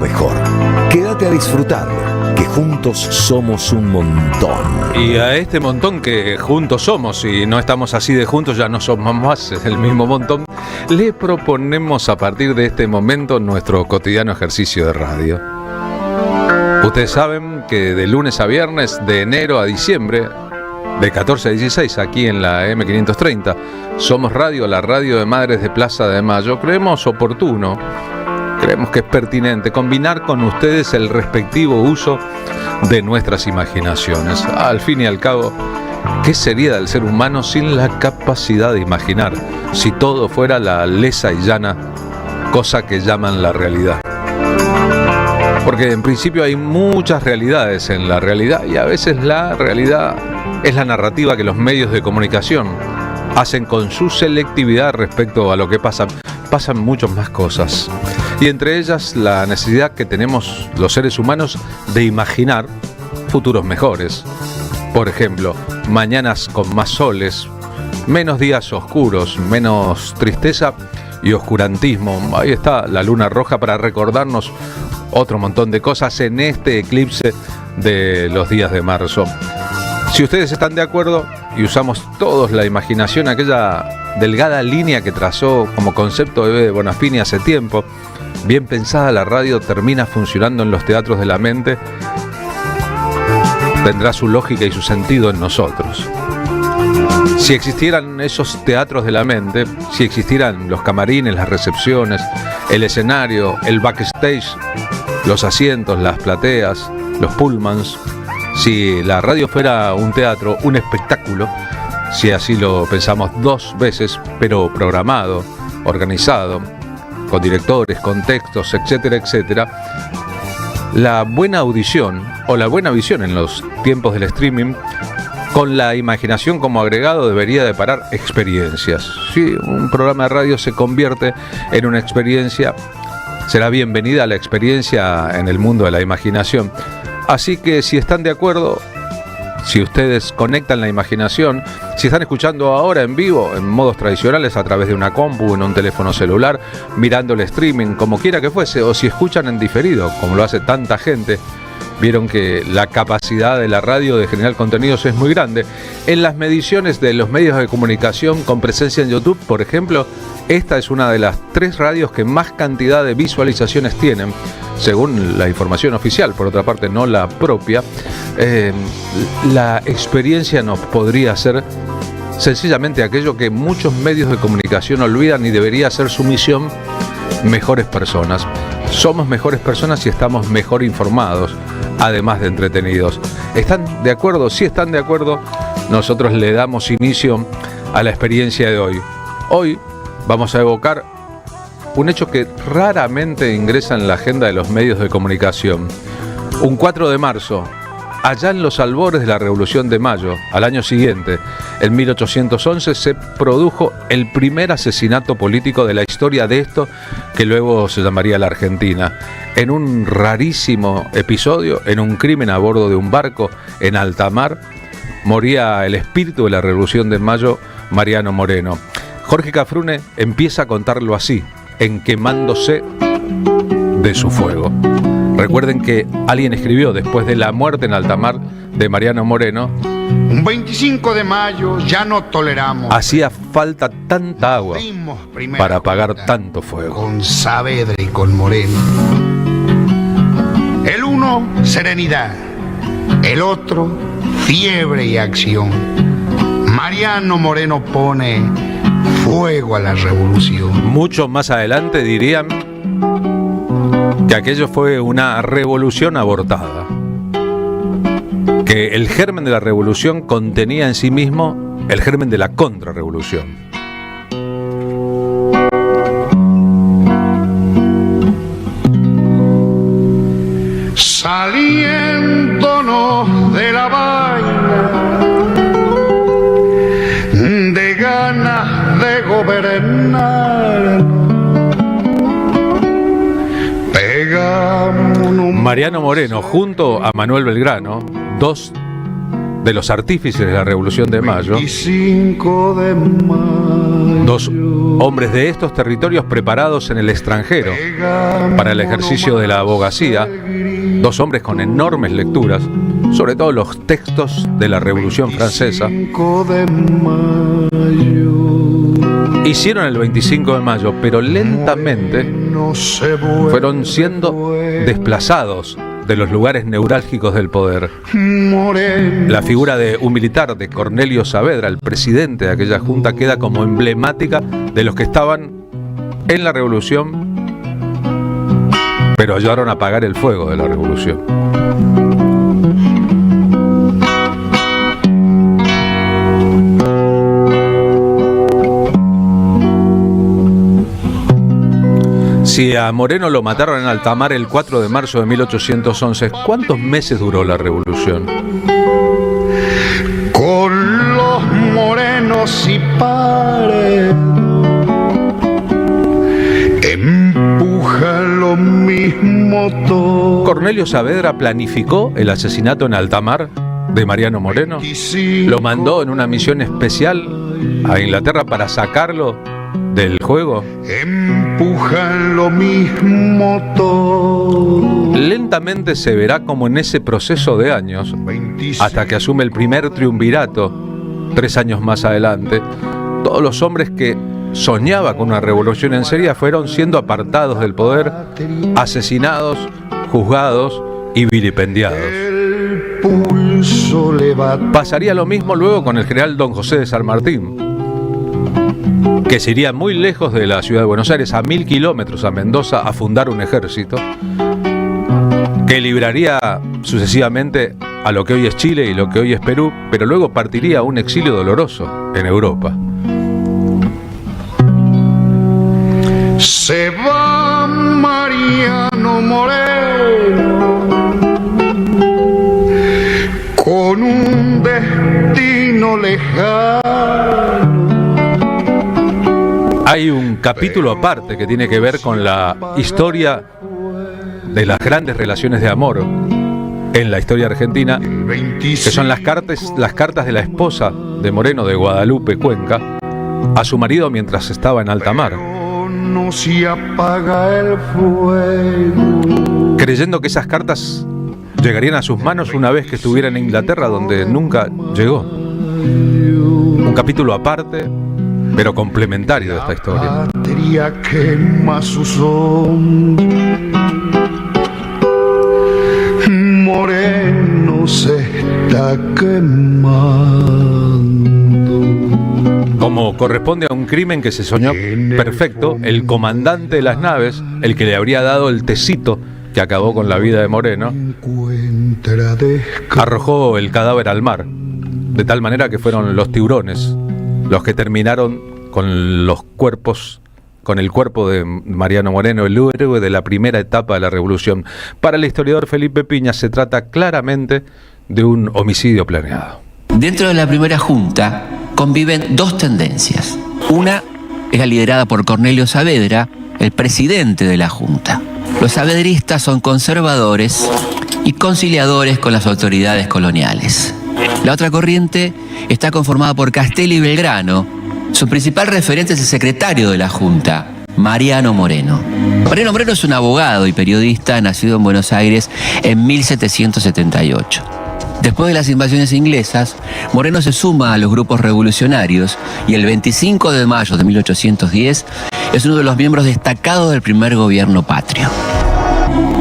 mejor. Quédate a disfrutarlo, que juntos somos un montón. Y a este montón que juntos somos, y no estamos así de juntos, ya no somos más el mismo montón, le proponemos a partir de este momento nuestro cotidiano ejercicio de radio. Ustedes saben que de lunes a viernes, de enero a diciembre, de 14 a 16, aquí en la M530, Somos Radio, la radio de Madres de Plaza de Mayo. Creemos oportuno, creemos que es pertinente combinar con ustedes el respectivo uso de nuestras imaginaciones. Al fin y al cabo, ¿qué sería del ser humano sin la capacidad de imaginar? Si todo fuera la lesa y llana cosa que llaman la realidad. Porque en principio hay muchas realidades en la realidad, y a veces la realidad es la narrativa que los medios de comunicación hacen con su selectividad respecto a lo que pasa. Pasan muchas más cosas, y entre ellas la necesidad que tenemos los seres humanos de imaginar futuros mejores. Por ejemplo, mañanas con más soles, menos días oscuros, menos tristeza y oscurantismo. Ahí está la luna roja para recordarnos otro montón de cosas en este eclipse de los días de marzo. Si ustedes están de acuerdo y usamos todos la imaginación, aquella delgada línea que trazó como concepto de Bonafini hace tiempo, bien pensada, la radio termina funcionando en los teatros de la mente, tendrá su lógica y su sentido en nosotros. Si existieran esos teatros de la mente, si existieran los camarines, las recepciones, el escenario, el backstage, los asientos, las plateas, los pullmans, si la radio fuera un teatro, un espectáculo, si así lo pensamos dos veces, pero programado, organizado, con directores, con textos, etcétera, etcétera, la buena audición o la buena visión en los tiempos del streaming, con la imaginación como agregado, debería deparar experiencias. Si un programa de radio se convierte en una experiencia, será bienvenida la experiencia en el mundo de la imaginación. Así que si están de acuerdo, si ustedes conectan la imaginación, si están escuchando ahora en vivo, en modos tradicionales, a través de una compu, en un teléfono celular, mirando el streaming, como quiera que fuese, o si escuchan en diferido, como lo hace tanta gente, vieron que la capacidad de la radio de generar contenidos es muy grande. En las mediciones de los medios de comunicación con presencia en YouTube, por ejemplo, esta es una de las 3 radios que más cantidad de visualizaciones tienen, según la información oficial, por otra parte no la propia. La experiencia nos podría ser sencillamente aquello que muchos medios de comunicación olvidan y debería ser su misión: mejores personas. Somos mejores personas si estamos mejor informados, además de entretenidos. ¿Están de acuerdo? Si están de acuerdo, nosotros le damos inicio a la experiencia de hoy. Hoy vamos a evocar un hecho que raramente ingresa en la agenda de los medios de comunicación. Un 4 de marzo, allá en los albores de la Revolución de Mayo, al año siguiente, en 1811, se produjo el primer asesinato político de la historia de esto que luego se llamaría la Argentina. En un rarísimo episodio, en un crimen a bordo de un barco en alta mar, moría el espíritu de la Revolución de Mayo, Mariano Moreno. Jorge Cafrune empieza a contarlo así, en Quemándose de su fuego. Recuerden que alguien escribió, después de la muerte en alta mar de Mariano Moreno: un 25 de mayo ya no toleramos. Hacía falta tanta agua para apagar tanto fuego. Con Saavedra y con Moreno. El uno, serenidad. El otro, fiebre y acción. Mariano Moreno pone fuego a la revolución. Mucho más adelante dirían que aquello fue una revolución abortada, que el germen de la revolución contenía en sí mismo el germen de la contrarrevolución. Saliéndonos de la vaina de ganas de gobernar, Mariano Moreno junto a Manuel Belgrano, dos de los artífices de la Revolución de Mayo, 25 de mayo, dos hombres de estos territorios preparados en el extranjero para el ejercicio de la abogacía, dos hombres con enormes lecturas, sobre todo los textos de la Revolución Francesa, 25 de mayo, hicieron el 25 de mayo, pero lentamente no se vuelve fueron siendo desplazados de los lugares neurálgicos del poder. moreno. La figura de un militar, de Cornelio Saavedra, el presidente de aquella junta, queda como emblemática de los que estaban en la revolución, pero ayudaron a apagar el fuego de la revolución. Si a Moreno lo mataron en alta mar el 4 de marzo de 1811, ¿cuántos meses duró la revolución? Con los morenos y paredes empuja lo mismo todo. Cornelio Saavedra planificó el asesinato en alta mar de Mariano Moreno. Lo mandó en una misión especial a Inglaterra para sacarlo del juego. Empujan lo mismo todo. Lentamente se verá como en ese proceso de años, hasta que asume el primer triunvirato, 3 años más adelante, todos los hombres que soñaban con una revolución en serie fueron siendo apartados del poder, asesinados, juzgados y vilipendiados. El pulso le va. Pasaría lo mismo luego con el general Don José de San Martín, que se iría muy lejos de la ciudad de Buenos Aires, a 1000 kilómetros, a Mendoza, a fundar un ejército que libraría sucesivamente a lo que hoy es Chile y lo que hoy es Perú, pero luego partiría a un exilio doloroso en Europa. Se va Mariano Moreno con un destino lejano. Hay un capítulo aparte que tiene que ver con la historia de las grandes relaciones de amor en la historia argentina, que son las cartas de la esposa de Moreno, de Guadalupe Cuenca, a su marido mientras estaba en alta mar, No se apaga el fuego. creyendo que esas cartas llegarían a sus manos una vez que estuviera en Inglaterra, donde nunca llegó. Un capítulo aparte, pero complementario de esta historia. Patria quema su sombra. Moreno se está quemando. Como corresponde a un crimen que se soñó perfecto, el comandante de las naves, el que le habría dado el tecito que acabó con la vida de Moreno, arrojó el cadáver al mar, de tal manera que fueron los tiburones los que terminaron con los cuerpos, con el cuerpo de Mariano Moreno, el héroe de la primera etapa de la revolución. Para el historiador Felipe Piña se trata claramente de un homicidio planeado. Dentro de la primera junta conviven dos tendencias. Una es la liderada por Cornelio Saavedra, el presidente de la junta. Los saavedristas son conservadores y conciliadores con las autoridades coloniales. La otra corriente está conformada por Castelli y Belgrano. Su principal referente es el secretario de la junta, Mariano Moreno. Mariano Moreno es un abogado y periodista nacido en Buenos Aires en 1778. Después de las invasiones inglesas, Moreno se suma a los grupos revolucionarios y el 25 de mayo de 1810 es uno de los miembros destacados del primer gobierno patrio.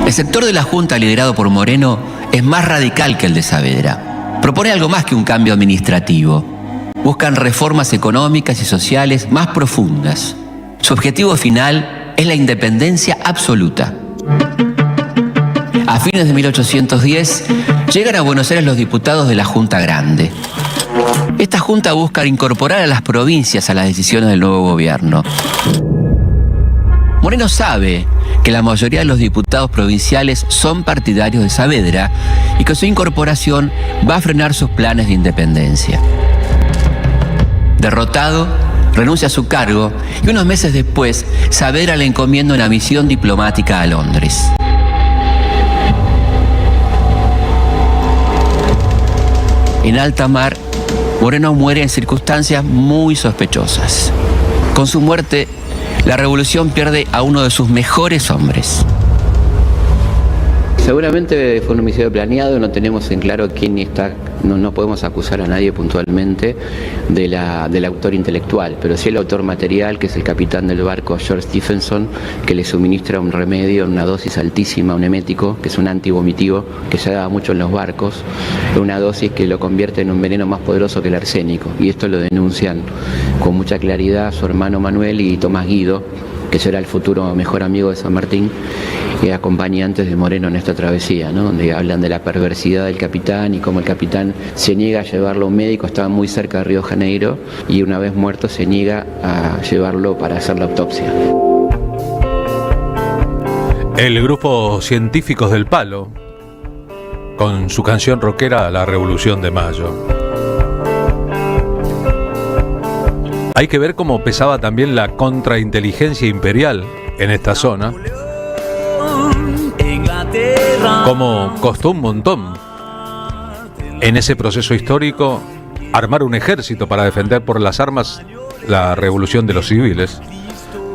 El sector de la junta liderado por Moreno es más radical que el de Saavedra. Propone algo más que un cambio administrativo. Buscan reformas económicas y sociales más profundas. Su objetivo final es la independencia absoluta. A fines de 1810 llegan a Buenos Aires los diputados de la Junta Grande. Esta junta busca incorporar a las provincias a las decisiones del nuevo gobierno. Moreno sabe que la mayoría de los diputados provinciales son partidarios de Saavedra y que su incorporación va a frenar sus planes de independencia. Derrotado, renuncia a su cargo y unos meses después Saavedra le encomienda una misión diplomática a Londres. en alta mar, Moreno muere en circunstancias muy sospechosas. Con su muerte, la revolución pierde a uno de sus mejores hombres. Seguramente fue un homicidio planeado, no tenemos en claro quién está, no podemos acusar a nadie puntualmente del autor intelectual, pero sí el autor material, que es el capitán del barco George Stephenson, que le suministra un remedio en una dosis altísima, un emético, que es un antivomitivo, que se da mucho en los barcos, una dosis que lo convierte en un veneno más poderoso que el arsénico, y esto lo denuncian con mucha claridad su hermano Manuel y Tomás Guido, que será el futuro mejor amigo de San Martín y acompañantes de Moreno en esta travesía, ¿no? Donde hablan de la perversidad del capitán y cómo el capitán se niega a llevarlo a un médico, estaba muy cerca de Río de Janeiro, y una vez muerto se niega a llevarlo para hacer la autopsia. El grupo Científicos del Palo, con su canción rockera La Revolución de Mayo. Hay que ver cómo pesaba también la contrainteligencia imperial en esta zona, cómo costó un montón en ese proceso histórico armar un ejército para defender por las armas la revolución de los civiles,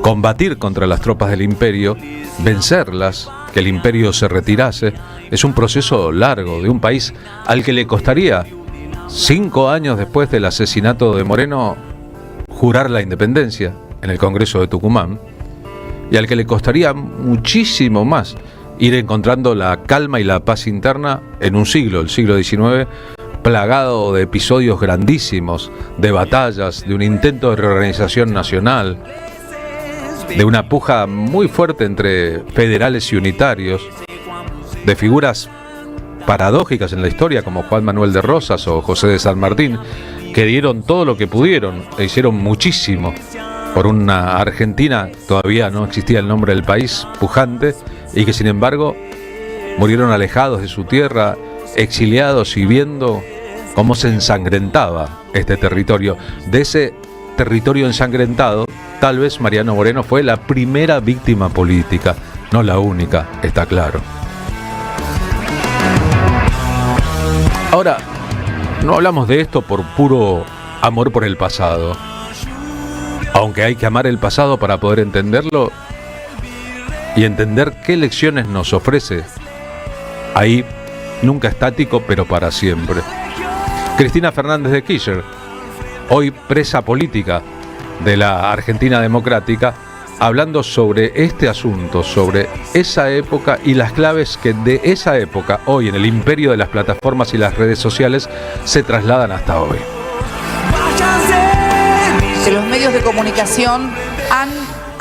combatir contra las tropas del imperio, vencerlas, que el imperio se retirase. Es un proceso largo de un país al que le costaría 5 años después del asesinato de Moreno jurar la independencia en el Congreso de Tucumán, y al que le costaría muchísimo más ir encontrando la calma y la paz interna en un siglo, el siglo XIX, plagado de episodios grandísimos, de batallas, de un intento de reorganización nacional, de una puja muy fuerte entre federales y unitarios, de figuras paradójicas en la historia como Juan Manuel de Rosas o José de San Martín, que dieron todo lo que pudieron e hicieron muchísimo por una Argentina, todavía no existía el nombre del país, pujante, y que sin embargo murieron alejados de su tierra, exiliados y viendo cómo se ensangrentaba este territorio. De ese territorio ensangrentado, tal vez Mariano Moreno fue la primera víctima política, no la única, está claro. Ahora, no hablamos de esto por puro amor por el pasado, aunque hay que amar el pasado para poder entenderlo y entender qué lecciones nos ofrece ahí, nunca estático, pero para siempre. Cristina Fernández de Kirchner, hoy presa política de la Argentina Democrática, hablando sobre este asunto, sobre esa época y las claves que de esa época, hoy en el imperio de las plataformas y las redes sociales, se trasladan hasta hoy. Que los medios de comunicación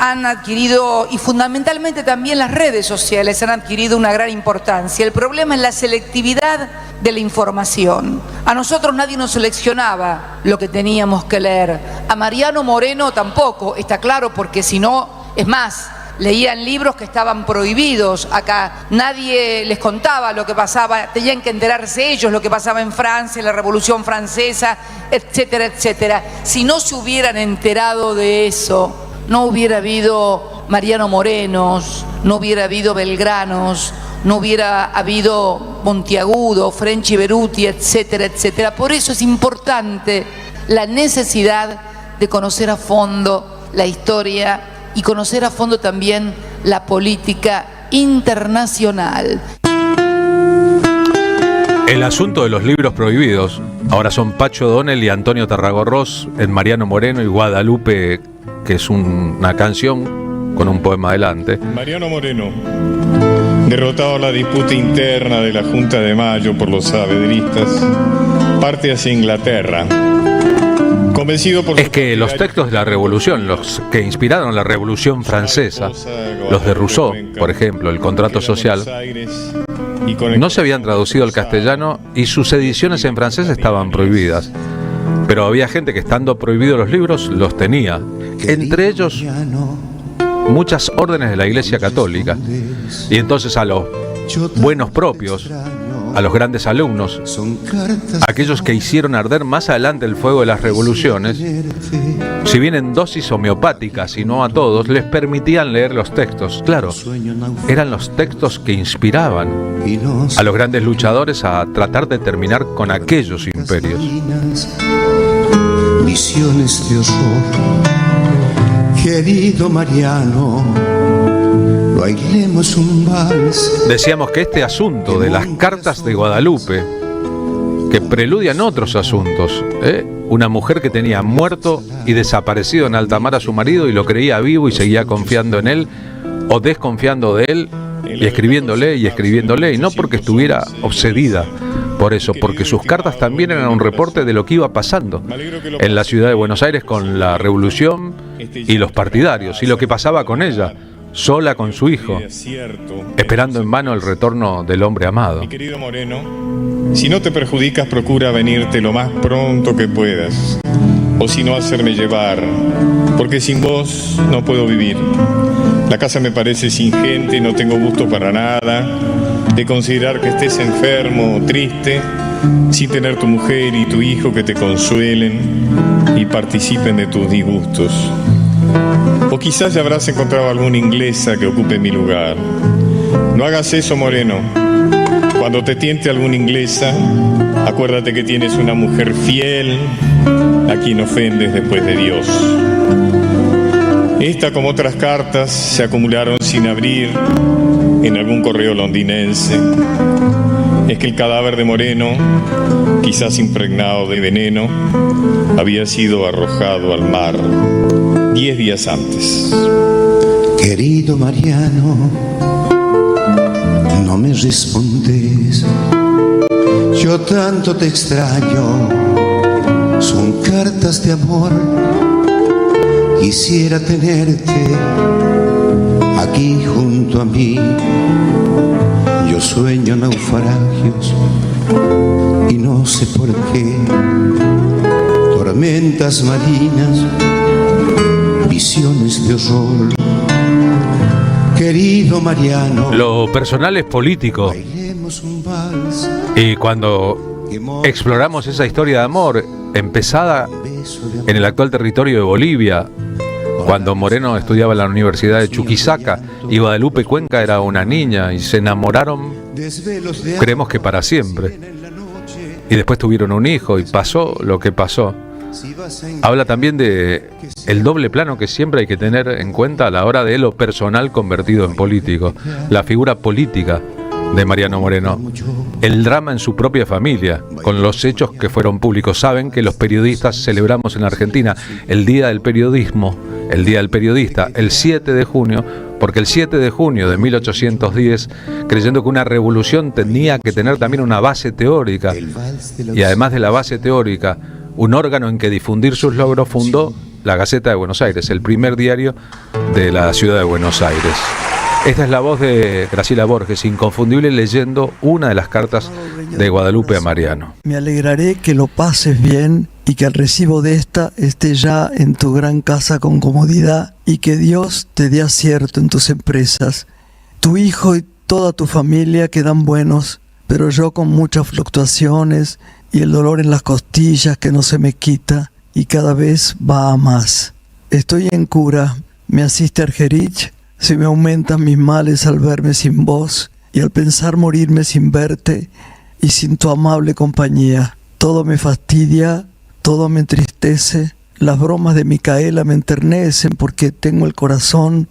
han adquirido, y fundamentalmente también las redes sociales han adquirido una gran importancia. El problema es la selectividad de la información. A nosotros nadie nos seleccionaba lo que teníamos que leer. A Mariano Moreno tampoco, está claro, porque si no, es más, leían libros que estaban prohibidos. Acá nadie les contaba lo que pasaba, tenían que enterarse ellos lo que pasaba en Francia, en la Revolución Francesa, etcétera, etcétera. Si no se hubieran enterado de eso, no hubiera habido Mariano Morenos, no hubiera habido Belgranos, no hubiera habido Monteagudo, Frenchi Beruti, etcétera, etcétera. Por eso es importante la necesidad de conocer a fondo la historia y conocer a fondo también la política internacional. El asunto de los libros prohibidos ahora son Pacho O'Donnell y Antonio Tarragorros en Mariano Moreno y Guadalupe, que es una canción con un poema adelante. Mariano Moreno, derrotado la disputa interna de la Junta de Mayo por los saavedristas, parte hacia Inglaterra. Convencido por es que los textos de la revolución, los que inspiraron la Revolución Francesa, los de Rousseau, por ejemplo, el Contrato Social, no se habían traducido al castellano y sus ediciones en francés estaban prohibidas. Pero había gente que, estando prohibidos los libros, los tenía. Entre ellos, muchas órdenes de la Iglesia Católica. Y entonces a los buenos propios, a los grandes alumnos, aquellos que hicieron arder más adelante el fuego de las revoluciones, si bien en dosis homeopáticas y no a todos, les permitían leer los textos. Claro, eran los textos que inspiraban a los grandes luchadores a tratar de terminar con aquellos imperios. Visiones de horror, querido Mariano, bailemos un vals. Decíamos que este asunto de las cartas de Guadalupe, que preludian otros asuntos, una mujer que tenía muerto y desaparecido en alta mar a su marido y lo creía vivo y seguía confiando en él o desconfiando de él y escribiéndole, y no porque estuviera obsedida por eso, porque sus cartas también eran un reporte de lo que iba pasando en la ciudad de Buenos Aires con la revolución y los partidarios y lo que pasaba con ella, sola con su hijo, esperando en vano el retorno del hombre amado. Mi querido Moreno, si no te perjudicas, procura venirte lo más pronto que puedas, o si no, hacerme llevar, porque sin vos no puedo vivir. La casa me parece sin gente, no tengo gusto para nada, de considerar que estés enfermo o triste, sin tener tu mujer y tu hijo que te consuelen y participen de tus disgustos. O quizás ya habrás encontrado alguna inglesa que ocupe mi lugar. No hagas eso, Moreno. Cuando te tiente alguna inglesa, acuérdate que tienes una mujer fiel a quien ofendes después de Dios. Esta, como otras cartas, se acumularon sin abrir en algún correo londinense. Es que el cadáver de Moreno, quizás impregnado de veneno, había sido arrojado al mar 10 días antes. Querido Mariano, no me respondes, yo tanto te extraño, son cartas de amor, quisiera tenerte aquí junto a mí, yo sueño naufragios y no sé por qué, tormentas marinas, visiones de horror. Querido Mariano, Lo personal es político. bailemos un vals, Y cuando exploramos esa historia de amor empezada beso de amor. en el actual territorio de Bolivia, cuando Moreno estudiaba en la Universidad de Chuquisaca y Guadalupe Cuenca era una niña y se enamoraron, Desvelos de creemos que para siempre, y después tuvieron un hijo y pasó lo que pasó. Habla también de el doble plano que siempre hay que tener en cuenta a la hora de lo personal convertido en político, la figura política de Mariano Moreno, el drama en su propia familia, con los hechos que fueron públicos. Saben que los periodistas celebramos en Argentina el Día del Periodismo, el Día del Periodista, el 7 de junio, porque el 7 de junio de 1810, creyendo que una revolución tenía que tener también una base teórica, y además de la base teórica, un órgano en que difundir sus logros, fundó la Gaceta de Buenos Aires, el primer diario de la ciudad de Buenos Aires. Esta es la voz de Graciela Borges, inconfundible, leyendo una de las cartas de Guadalupe a Mariano. Me alegraré que lo pases bien y que al recibo de esta esté ya en tu gran casa con comodidad y que Dios te dé acierto en tus empresas. Tu hijo y toda tu familia quedan buenos, pero yo con muchas fluctuaciones y el dolor en las costillas que no se me quita y cada vez va a más. Estoy en cura, me asiste Argerich, se me aumentan mis males al verme sin vos y al pensar morirme sin verte y sin tu amable compañía. Todo me fastidia, todo me entristece, las bromas de Micaela me enternecen porque tengo el corazón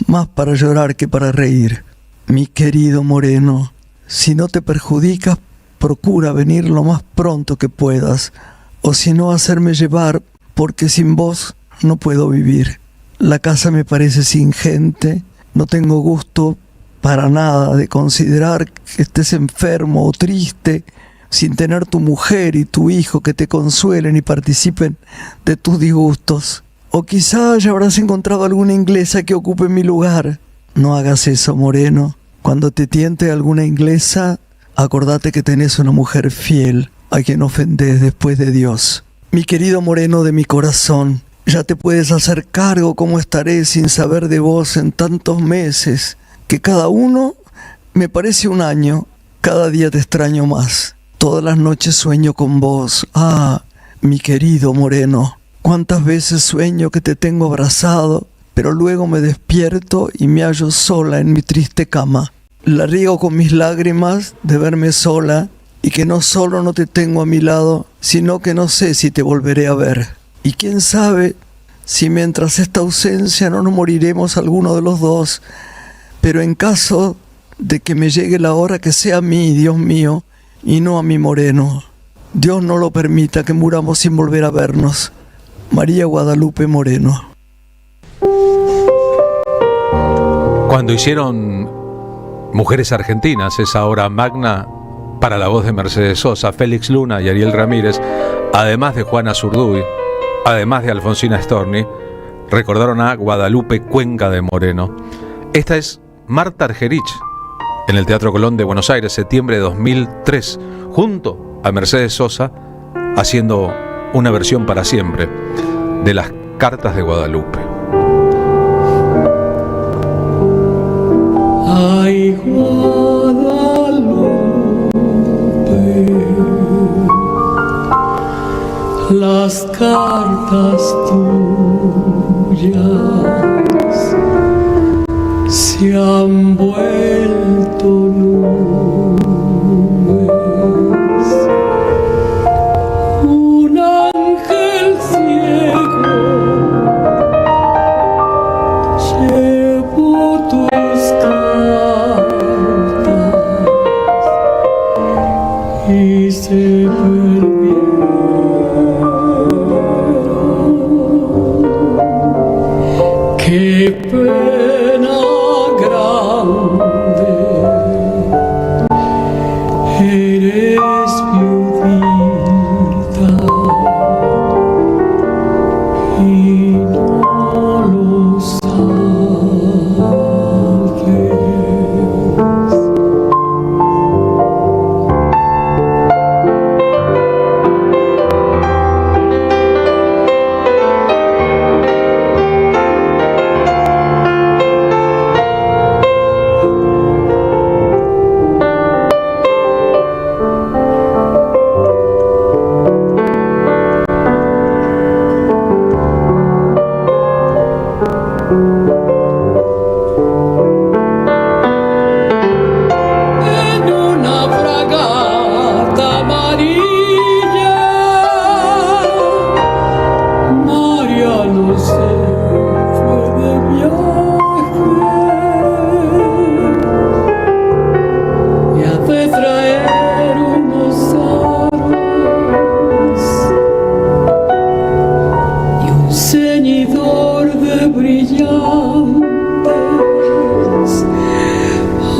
más para llorar que para reír. Mi querido Moreno, si no te perjudicas, procura venir lo más pronto que puedas, o si no, hacerme llevar, porque sin vos no puedo vivir. La casa me parece sin gente, no tengo gusto para nada de considerar que estés enfermo o triste, sin tener tu mujer y tu hijo que te consuelen y participen de tus disgustos. O quizá ya habrás encontrado alguna inglesa que ocupe mi lugar. No hagas eso, Moreno. Cuando te tiente alguna inglesa, acordate que tenés una mujer fiel a quien ofendés después de Dios. Mi querido Moreno de mi corazón, ya te puedes hacer cargo cómo estaré sin saber de vos en tantos meses, que cada uno me parece un año. Cada día te extraño más. Todas las noches sueño con vos. Ah, mi querido Moreno, Cuántas veces sueño que te tengo abrazado, pero luego me despierto y me hallo sola en mi triste cama. La riego con mis lágrimas de verme sola y que no solo no te tengo a mi lado, sino que no sé si te volveré a ver. Y quién sabe si mientras esta ausencia no nos moriremos alguno de los dos, pero en caso de que me llegue la hora, que sea a mí, Dios mío, y no a mi Moreno. Dios no lo permita que muramos sin volver a vernos. María Guadalupe Moreno. Cuando hicieron Mujeres Argentinas, esa obra magna para la voz de Mercedes Sosa, Félix Luna y Ariel Ramírez, además de Juana Zurduy, además de Alfonsina Storni, recordaron a Guadalupe Cuenca de Moreno. Esta es Marta Argerich, en el Teatro Colón de Buenos Aires, septiembre de 2003, junto a Mercedes Sosa, haciendo una versión para siempre de las Cartas de Guadalupe. Ay, Guadalupe, las cartas tuyas se han vuelto nubes. Un ángel ciego llevó tus cartas y se perdieron. Qué pena grande, eres viudita y no lo sabes. En una fragata amarilla, Mariano se fue de viaje y ha de traer unos aros y un ceñidor de brillantes.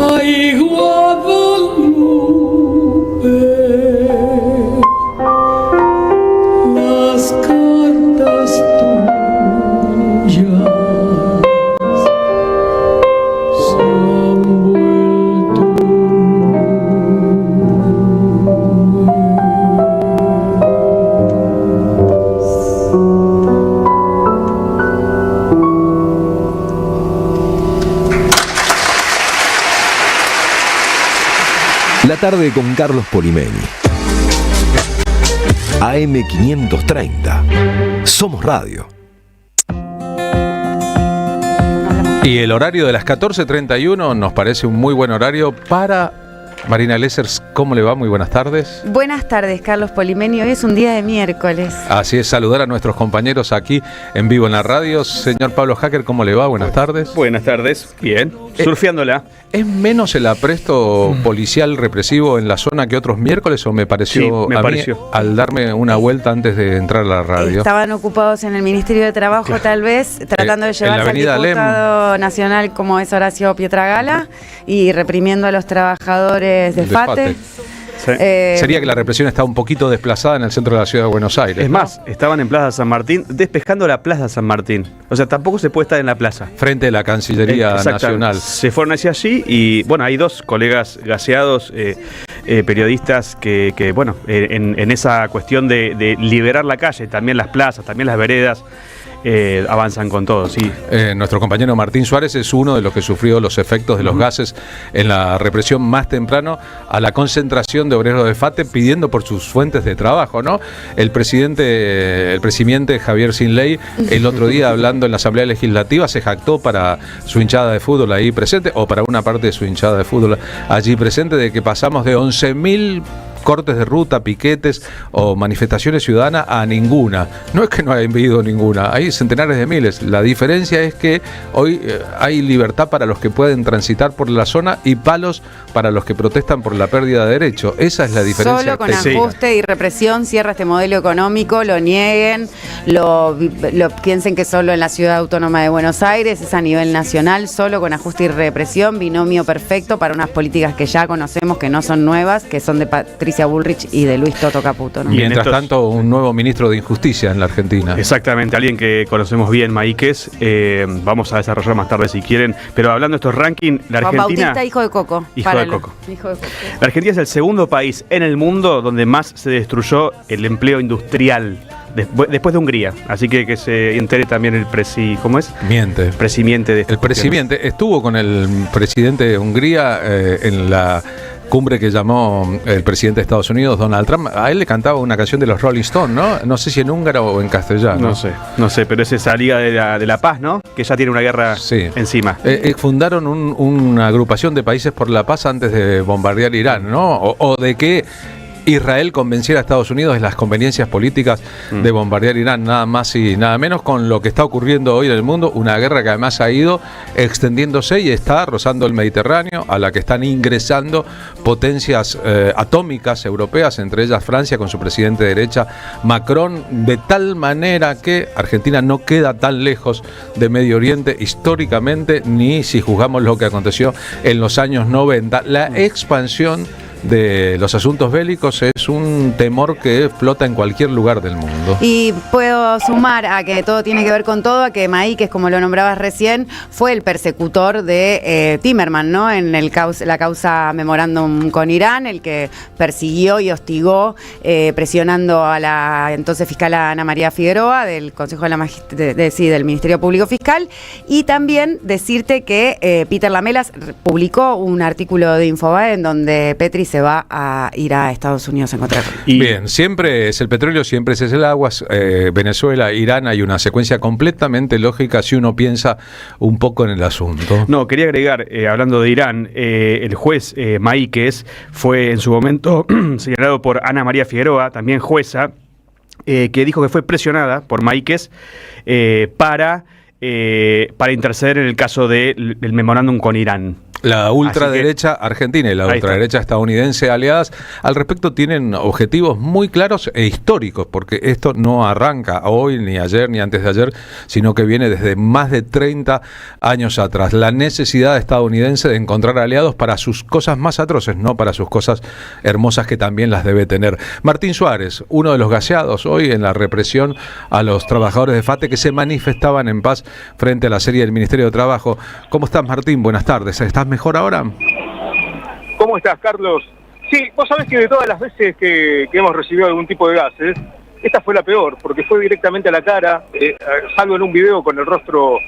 Ay, Guadalupe, las cartas tuyas se han vuelto La tarde con Carlos Polimeni. AM530. Somos Radio. Y el horario de las 14:31 nos parece un muy buen horario para Marina Lessers. ¿Cómo le va? Muy buenas tardes. Buenas tardes, Carlos Polimeni. Hoy es un día de miércoles. Así es, saludar a nuestros compañeros aquí en vivo en la radio. Señor Pablo Hacker, ¿cómo le va? Buenas tardes. Buenas tardes, bien, surfeándola. ¿Es menos el apresto policial represivo en la zona que otros miércoles o me pareció, Sí, me a mí, pareció. al darme una vuelta antes de entrar a la radio? Estaban ocupados en el Ministerio de Trabajo, tal vez, tratando de en la llevarse al avenida diputado nacional como es Horacio Pietragala y reprimiendo a los trabajadores de FATE. Sí. Sería que la represión está un poquito desplazada en el centro de la ciudad de Buenos Aires. Es ¿no? más, estaban en Plaza San Martín, despejando la Plaza San Martín. O sea, tampoco se puede estar en la plaza. Frente a la Cancillería Exactamente. Nacional. Se fueron hacia allí y, bueno, hay dos colegas gaseados, periodistas que en esa cuestión de liberar la calle, también las plazas, también las veredas, avanzan con todo, sí. Nuestro compañero Martín Suárez es uno de los que sufrió los efectos de los gases en la represión más temprano a la concentración de obreros de FATE pidiendo por sus fuentes de trabajo, ¿no? El presidente Javier Sinley el otro día hablando en la Asamblea Legislativa se jactó para su hinchada de fútbol ahí presente, o para una parte de su hinchada de fútbol allí presente, de que pasamos de 11.000 cortes de ruta, piquetes o manifestaciones ciudadanas a ninguna. No es que no haya habido ninguna, hay centenares de miles. La diferencia es que hoy hay libertad para los que pueden transitar por la zona y palos para los que protestan por la pérdida de derechos. Esa es la diferencia. Solo con ajuste y represión cierra este modelo económico, lo nieguen, lo piensen que solo en la Ciudad Autónoma de Buenos Aires, es a nivel nacional, solo con ajuste y represión, binomio perfecto para unas políticas que ya conocemos, que no son nuevas, que son de Patricia Bullrich y de Luis Toto Caputo, ¿no? Mientras tanto, un nuevo ministro de Injusticia en la Argentina. Exactamente, alguien que conocemos bien, Maíquez. Vamos a desarrollar más tarde si quieren. Pero hablando de estos rankings, la Argentina... Juan Bautista, hijo de Coco. Hijo de Coco. La Argentina es el segundo país en el mundo donde más se destruyó el empleo industrial. Después de Hungría, así que se entere también el ¿cómo es? Presimiente de el presidente estuvo con el presidente de Hungría en la cumbre que llamó el presidente de Estados Unidos, Donald Trump. A él le cantaba una canción de los Rolling Stones, ¿no? No sé si en húngaro o en castellano. No sé, pero es esa Liga de la Paz, ¿no? Que ya tiene una guerra encima. Fundaron una agrupación de países por la paz antes de bombardear Irán, ¿no? O de que Israel convenciera a Estados Unidos de las conveniencias políticas de bombardear Irán, nada más y nada menos, con lo que está ocurriendo hoy en el mundo, una guerra que además ha ido extendiéndose y está rozando el Mediterráneo, a la que están ingresando potencias atómicas europeas, entre ellas Francia con su presidente de derecha Macron, de tal manera que Argentina no queda tan lejos de Medio Oriente históricamente, ni si juzgamos lo que aconteció en los años 90. La expansión de los asuntos bélicos es un temor que flota en cualquier lugar del mundo. Y puedo sumar a que todo tiene que ver con todo, a que Maíquez, como lo nombrabas recién, fue el persecutor de Timerman, ¿no? En la causa Memorándum con Irán, el que persiguió y hostigó, presionando a la entonces fiscal Ana María Figueroa del Consejo del Ministerio Público Fiscal. Y también decirte que Peter Lamelas publicó un artículo de Infobae en donde Petri se va a ir a Estados Unidos a encontrar. Bien, siempre es el petróleo, siempre es el agua. Venezuela, Irán, hay una secuencia completamente lógica si uno piensa un poco en el asunto. No, quería agregar, hablando de Irán, el juez Maíquez fue en su momento señalado por Ana María Figueroa, también jueza, que dijo que fue presionada por Maíquez para interceder en el caso del memorándum con Irán. La ultraderecha argentina y la ultraderecha estadounidense aliadas al respecto tienen objetivos muy claros e históricos, porque esto no arranca hoy, ni ayer, ni antes de ayer, sino que viene desde más de 30 años atrás. La necesidad estadounidense de encontrar aliados para sus cosas más atroces, no para sus cosas hermosas que también las debe tener. Martín Suárez, uno de los gaseados hoy en la represión a los trabajadores de FATE que se manifestaban en paz frente a la serie del Ministerio de Trabajo. ¿Cómo estás, Martín? Buenas tardes. ¿Estás mejor ahora? ¿Cómo estás, Carlos? Sí, vos sabés que de todas las veces que hemos recibido algún tipo de gases, esta fue la peor, porque fue directamente a la cara, salgo en un video con el rostro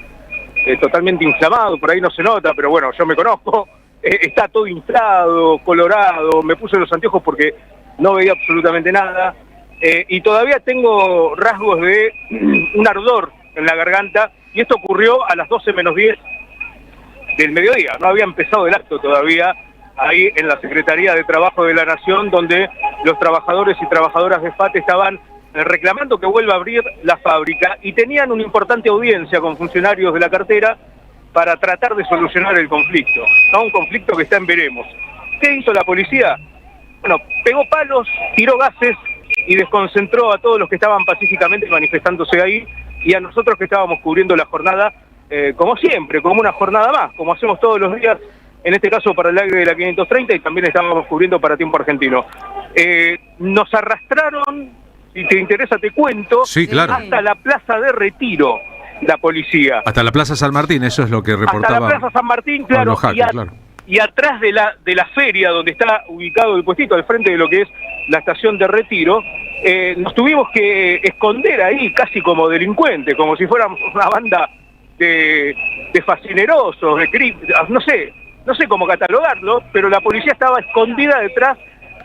totalmente inflamado, por ahí no se nota, pero bueno, yo me conozco, está todo inflado, colorado, me puse los anteojos porque no veía absolutamente nada, y todavía tengo rasgos de un ardor en la garganta, y esto ocurrió a las 12 menos 10 del mediodía. No había empezado el acto todavía ahí en la Secretaría de Trabajo de la Nación, donde los trabajadores y trabajadoras de FATE estaban reclamando que vuelva a abrir la fábrica y tenían una importante audiencia con funcionarios de la cartera para tratar de solucionar el conflicto, ¿no? Un conflicto que está en veremos. ¿Qué hizo la policía? Bueno, pegó palos, tiró gases y desconcentró a todos los que estaban pacíficamente manifestándose ahí, y a nosotros que estábamos cubriendo la jornada, como siempre, como una jornada más, como hacemos todos los días, en este caso para el aire de la 530, y también estábamos cubriendo para Tiempo Argentino. Nos arrastraron, si te interesa te cuento, sí, claro, hasta la Plaza de Retiro, la policía. Hasta la Plaza San Martín, eso es lo que reportaba. Hasta la Plaza San Martín, claro, Jaque, y a claro. y atrás de la feria donde está ubicado el puestito, al frente de lo que es la estación de Retiro, nos tuvimos que esconder ahí casi como delincuentes, como si fuéramos una banda de fascinerosos, no sé cómo catalogarlo, pero la policía estaba escondida detrás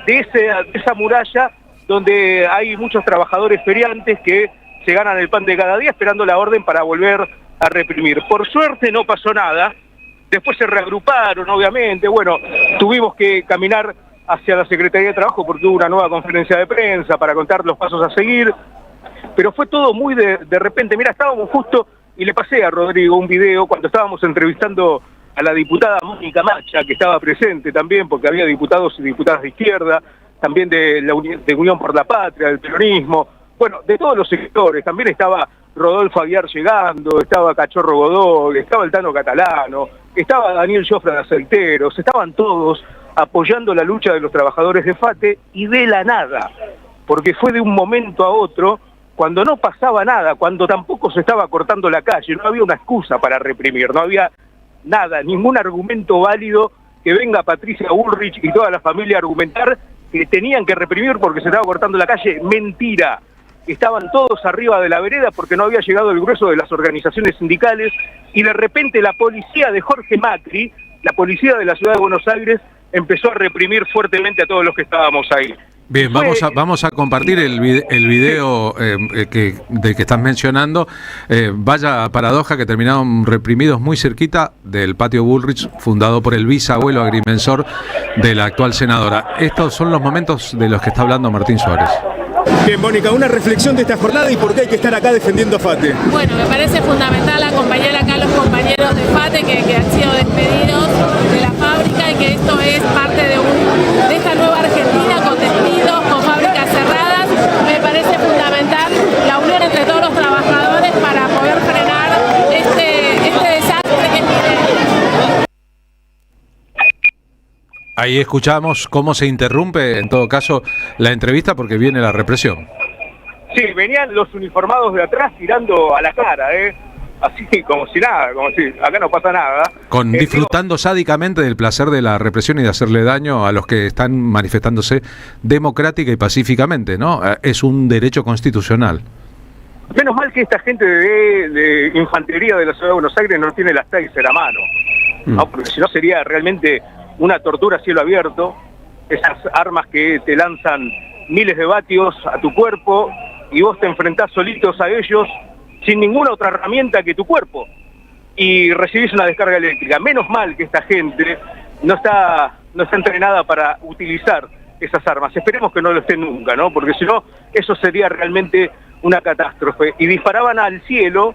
de esa muralla donde hay muchos trabajadores feriantes que se ganan el pan de cada día esperando la orden para volver a reprimir. Por suerte no pasó nada, después se reagruparon, obviamente, bueno, tuvimos que caminar hacia la Secretaría de Trabajo porque hubo una nueva conferencia de prensa para contar los pasos a seguir, pero fue todo muy de repente. Mira, estábamos justo, y le pasé a Rodrigo un video cuando estábamos entrevistando a la diputada Mónica Macha, que estaba presente también, porque había diputados y diputadas de izquierda, también de Unión por la Patria, del peronismo, bueno, de todos los sectores. También estaba Rodolfo Aguiar llegando, estaba Cachorro Godoy, estaba el Tano Catalano, estaba Daniel Jofre de Aceiteros, estaban todos apoyando la lucha de los trabajadores de FATE, y de la nada, porque fue de un momento a otro, cuando no pasaba nada, cuando tampoco se estaba cortando la calle, no había una excusa para reprimir, no había nada, ningún argumento válido que venga Patricia Bullrich y toda la familia a argumentar que tenían que reprimir porque se estaba cortando la calle. Mentira. Estaban todos arriba de la vereda porque no había llegado el grueso de las organizaciones sindicales, y de repente la policía de Jorge Macri, la policía de la ciudad de Buenos Aires, empezó a reprimir fuertemente a todos los que estábamos ahí. Bien, vamos a compartir el video del que estás mencionando. Vaya paradoja que terminaron reprimidos muy cerquita del patio Bullrich, fundado por el bisabuelo agrimensor de la actual senadora. Estos son los momentos de los que está hablando Martín Suárez. Bien, Mónica, una reflexión de esta jornada y por qué hay que estar acá defendiendo a FATE. Bueno, me parece fundamental acompañar acá a los compañeros de FATE que han sido despedidos de la fábrica, y que esto es parte de esta nueva Argentina con despidos, con fábricas cerradas. Me parece fundamental la unión entre todos los trabajadores para poder frenar este desastre que tiene. Ahí escuchamos cómo se interrumpe, en todo caso, la entrevista porque viene la represión. Sí, venían los uniformados de atrás tirando a la cara, así como si nada, como si acá no pasa nada. Disfrutando sádicamente del placer de la represión y de hacerle daño a los que están manifestándose democrática y pacíficamente, ¿no? Es un derecho constitucional. Menos mal que esta gente de infantería de la ciudad de Buenos Aires no tiene las taser a mano, ¿no? Porque si no sería realmente una tortura a cielo abierto, esas armas que te lanzan miles de vatios a tu cuerpo y vos te enfrentás solitos a ellos sin ninguna otra herramienta que tu cuerpo, y recibís una descarga eléctrica. Menos mal que esta gente no está entrenada para utilizar esas armas. Esperemos que no lo esté nunca, ¿no? Porque si no, eso sería realmente una catástrofe. Y disparaban al cielo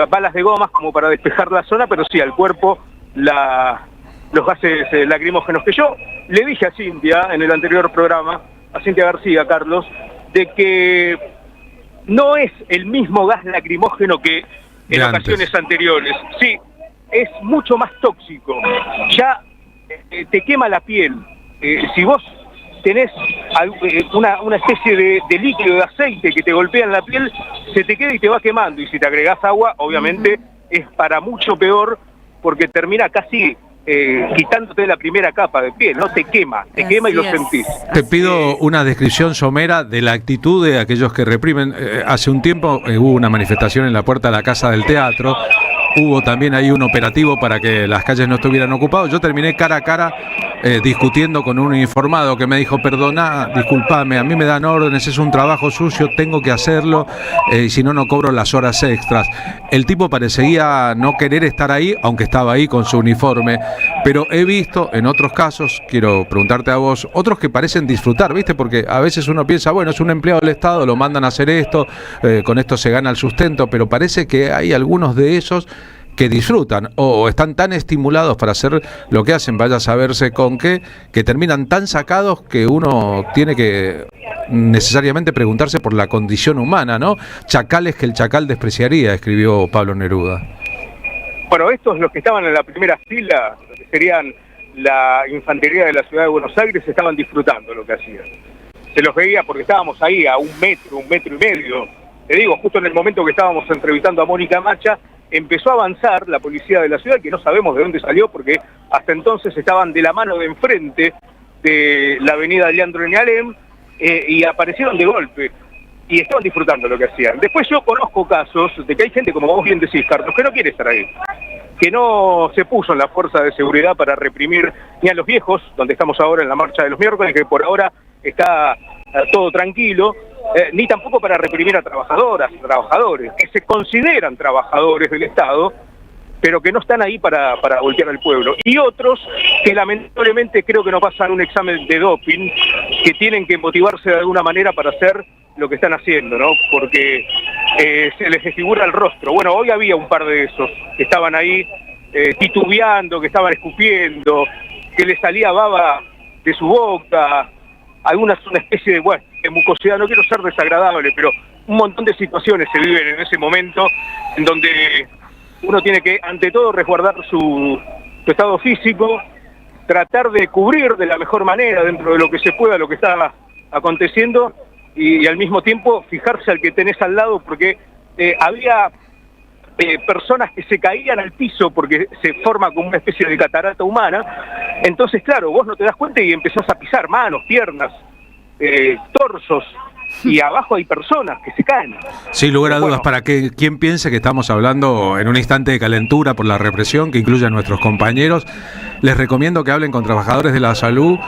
balas de gomas como para despejar la zona, pero sí al cuerpo los gases lacrimógenos, que yo le dije a Cintia en el anterior programa, a Cintia García, Carlos, de que no es el mismo gas lacrimógeno que en ocasiones anteriores. Sí, es mucho más tóxico. Ya te quema la piel. Si vos tenés una especie de líquido, de aceite que te golpea en la piel, se te queda y te va quemando. Y si te agregás agua, obviamente es para mucho peor, porque termina casi quitándote la primera capa de piel, ¿no? Te quema y lo sentís. Te pido una descripción somera de la actitud de aquellos que reprimen. Hace un tiempo hubo una manifestación en la puerta de la Casa del Teatro. Hubo también ahí un operativo para que las calles no estuvieran ocupadas. Yo terminé cara a cara discutiendo con un uniformado que me dijo: perdona, discúlpame, a mí me dan órdenes, es un trabajo sucio, tengo que hacerlo, y si no, no cobro las horas extras. El tipo parecía no querer estar ahí, aunque estaba ahí con su uniforme. Pero he visto en otros casos, quiero preguntarte a vos, otros que parecen disfrutar, ¿viste? Porque a veces uno piensa, bueno, es un empleado del Estado, lo mandan a hacer esto, con esto se gana el sustento, pero parece que hay algunos de esos que disfrutan o están tan estimulados para hacer lo que hacen, vaya a saberse con qué, que terminan tan sacados que uno tiene que necesariamente preguntarse por la condición humana, ¿no? Chacales que el chacal despreciaría, escribió Pablo Neruda. Bueno, estos, los que estaban en la primera fila, que serían la infantería de la ciudad de Buenos Aires, estaban disfrutando lo que hacían. Se los veía porque estábamos ahí a un metro y medio. Te digo, justo en el momento que estábamos entrevistando a Mónica Macha, empezó a avanzar la policía de la ciudad, que no sabemos de dónde salió, porque hasta entonces estaban de la mano de enfrente de la avenida Leandro N. Alem, y aparecieron de golpe, y estaban disfrutando lo que hacían. Después yo conozco casos de que hay gente, como vos bien decís, Carlos, que no quiere estar ahí, que no se puso en la fuerza de seguridad para reprimir ni a los viejos, donde estamos ahora en la marcha de los miércoles, que por ahora está todo tranquilo, ni tampoco para reprimir a trabajadoras, trabajadores, que se consideran trabajadores del Estado, pero que no están ahí para voltear al pueblo. Y otros que lamentablemente creo que no pasan un examen de doping, que tienen que motivarse de alguna manera para hacer lo que están haciendo, ¿no? Porque se les desfigura el rostro. Bueno, hoy había un par de esos que estaban ahí titubeando, que estaban escupiendo, que les salía baba de su boca, algunas una especie de mucosidad, no quiero ser desagradable, pero un montón de situaciones se viven en ese momento en donde uno tiene que, ante todo, resguardar su estado físico, tratar de cubrir de la mejor manera, dentro de lo que se pueda, lo que está aconteciendo, y al mismo tiempo fijarse al que tenés al lado, porque había personas que se caían al piso porque se forma como una especie de catarata humana. Entonces, claro, vos no te das cuenta y empezás a pisar manos, piernas, torsos, y abajo hay personas que se caen. Sin lugar a dudas, para que quien piense que estamos hablando en un instante de calentura por la represión que incluye a nuestros compañeros, les recomiendo que hablen con trabajadores de la salud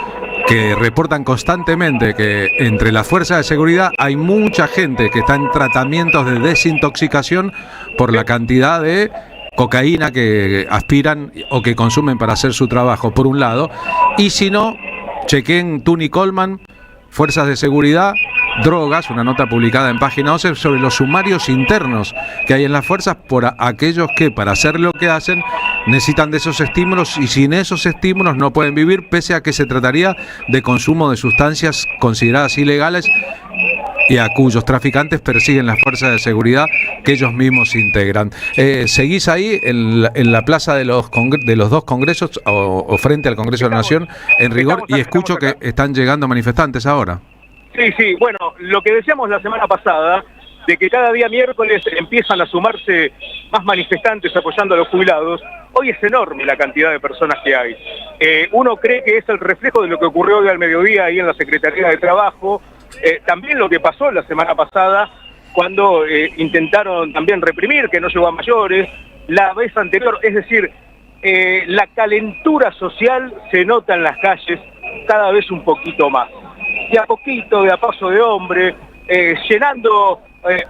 que reportan constantemente que entre la fuerza de seguridad hay mucha gente que está en tratamientos de desintoxicación por la cantidad de cocaína que aspiran o que consumen para hacer su trabajo, por un lado, y si no, chequen Tuni Coleman, fuerzas de seguridad, drogas, una nota publicada en Página 11 sobre los sumarios internos que hay en las fuerzas por aquellos que para hacer lo que hacen necesitan de esos estímulos y sin esos estímulos no pueden vivir, pese a que se trataría de consumo de sustancias consideradas ilegales y a cuyos traficantes persiguen las fuerzas de seguridad que ellos mismos integran. ¿Seguís ahí en la plaza de los dos congresos o frente al Congreso de la Nación en rigor? Y escucho que están llegando manifestantes ahora. Sí, bueno, lo que decíamos la semana pasada, de que cada día miércoles empiezan a sumarse más manifestantes apoyando a los jubilados, hoy es enorme la cantidad de personas que hay. Uno cree que es el reflejo de lo que ocurrió hoy al mediodía ahí en la Secretaría de Trabajo, también lo que pasó la semana pasada, cuando intentaron también reprimir, que no llegó a mayores, la vez anterior, es decir, la calentura social se nota en las calles cada vez un poquito más. De a poquito, de a paso de hombre, llenando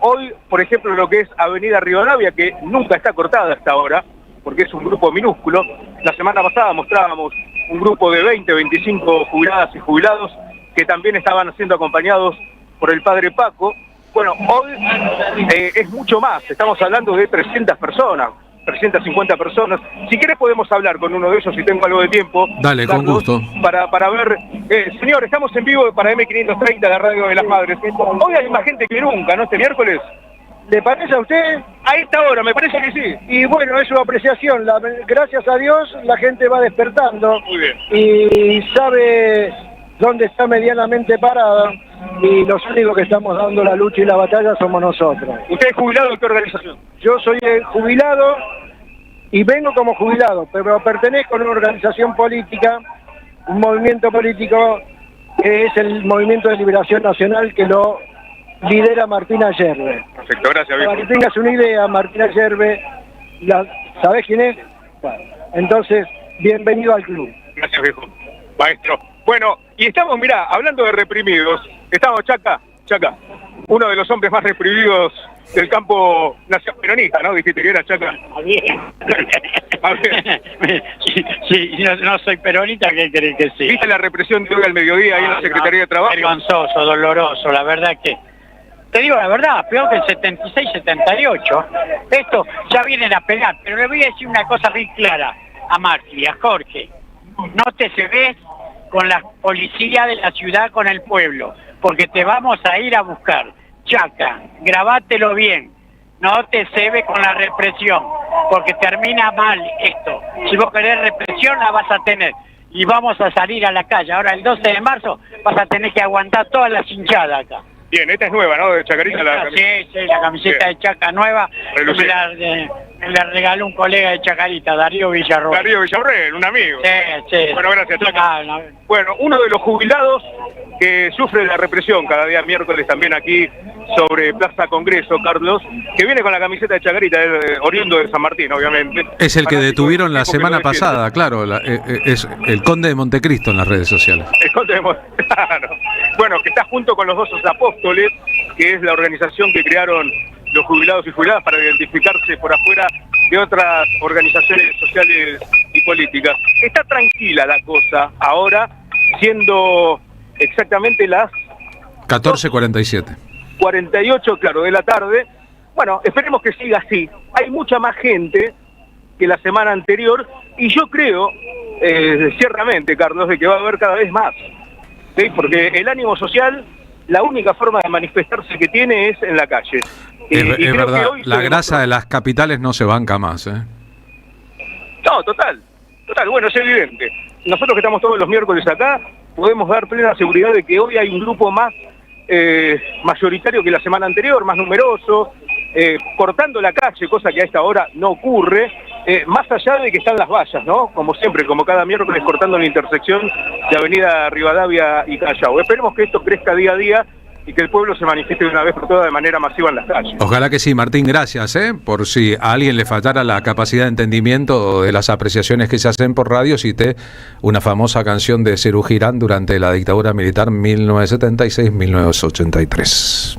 hoy, por ejemplo, lo que es Avenida Rivadavia, que nunca está cortada hasta ahora, porque es un grupo minúsculo. La semana pasada mostrábamos un grupo de 20, 25 jubiladas y jubilados que también estaban siendo acompañados por el padre Paco. Bueno, hoy es mucho más, estamos hablando de 300 personas. 350 personas. Si querés podemos hablar con uno de ellos si tengo algo de tiempo. Dale, Carlos, con gusto. Para ver... señor, estamos en vivo para M530, la radio de las madres. Hoy hay más gente que nunca, ¿no? Este miércoles. ¿Le parece a usted? A esta hora, me parece que sí. Y bueno, es su apreciación. Gracias a Dios la gente va despertando. Muy bien. Y sabe dónde está medianamente parada. Y los únicos que estamos dando la lucha y la batalla somos nosotros. ¿Usted es jubilado de qué organización? Yo soy jubilado y vengo como jubilado, pero pertenezco a una organización política, un movimiento político que es el Movimiento de Liberación Nacional, que lo lidera Martina Yerbe. Perfecto, gracias, viejo. Para que tengas una idea, Martina Yerbe, ¿sabés quién es? Bueno, entonces, bienvenido al club. Gracias, viejo. Maestro. Bueno, y estamos, mirá, hablando de reprimidos, estamos Chaca, uno de los hombres más reprimidos del campo nacional peronista, ¿no? Dijiste que era Chaca. Sí, no soy peronista, ¿qué crees que sí? ¿Viste la represión de hoy al mediodía ahí en la Secretaría de Trabajo? Vergonzoso, doloroso, la verdad que... Te digo la verdad, peor que el 76, 78. Esto ya vienen a pegar, pero le voy a decir una cosa bien clara a Maxi, a Jorge. No te se ves con la policía de la ciudad, con el pueblo, porque te vamos a ir a buscar. Chaca, grabátelo bien, no te cebes con la represión, porque termina mal esto. Si vos querés represión, la vas a tener. Y vamos a salir a la calle. Ahora el 12 de marzo vas a tener que aguantar todas las hinchadas acá. Bien, esta es nueva, ¿no? De Chacarita. Sí, la camiseta bien. De Chaca nueva. Me que le regaló un colega de Chacarita, Darío Villarroel. Darío Villarroel, un amigo. Sí. Bueno, gracias, Chaca. Bueno, uno de los jubilados que sufre la represión cada día miércoles también aquí sobre Plaza Congreso, Carlos, que viene con la camiseta de Chacarita, oriundo de San Martín, obviamente. Es el que Fanático detuvieron del la equipo que semana lo defiende. pasada, claro, es el Conde de Montecristo en las redes sociales. Claro. Bueno, que está junto con los 12 apóstoles, que es la organización que crearon los jubilados y jubiladas para identificarse por afuera de otras organizaciones sociales y políticas. Está tranquila la cosa ahora, siendo exactamente las 14:47. 48, claro, de la tarde. Bueno, esperemos que siga así. Hay mucha más gente que la semana anterior y yo creo, ciertamente, Carlos, de que va a haber cada vez más. ¿Sí? Porque el ánimo social, la única forma de manifestarse que tiene es en la calle. Y Es creo verdad, que hoy la se grasa de las capitales no se banca más, ¿eh? No, total. Bueno, es evidente. Nosotros que estamos todos los miércoles acá, podemos dar plena seguridad de que hoy hay un grupo más mayoritario que la semana anterior, más numeroso, cortando la calle, cosa que a esta hora no ocurre, más allá de que están las vallas, ¿no? Como siempre, como cada miércoles cortando la intersección de Avenida Rivadavia y Callao. Esperemos que esto crezca día a día y que el pueblo se manifieste de una vez por todas de manera masiva en las calles. Ojalá que sí, Martín, gracias, por si a alguien le faltara la capacidad de entendimiento de las apreciaciones que se hacen por radio, cité una famosa canción de Serú Girán durante la dictadura militar 1976-1983.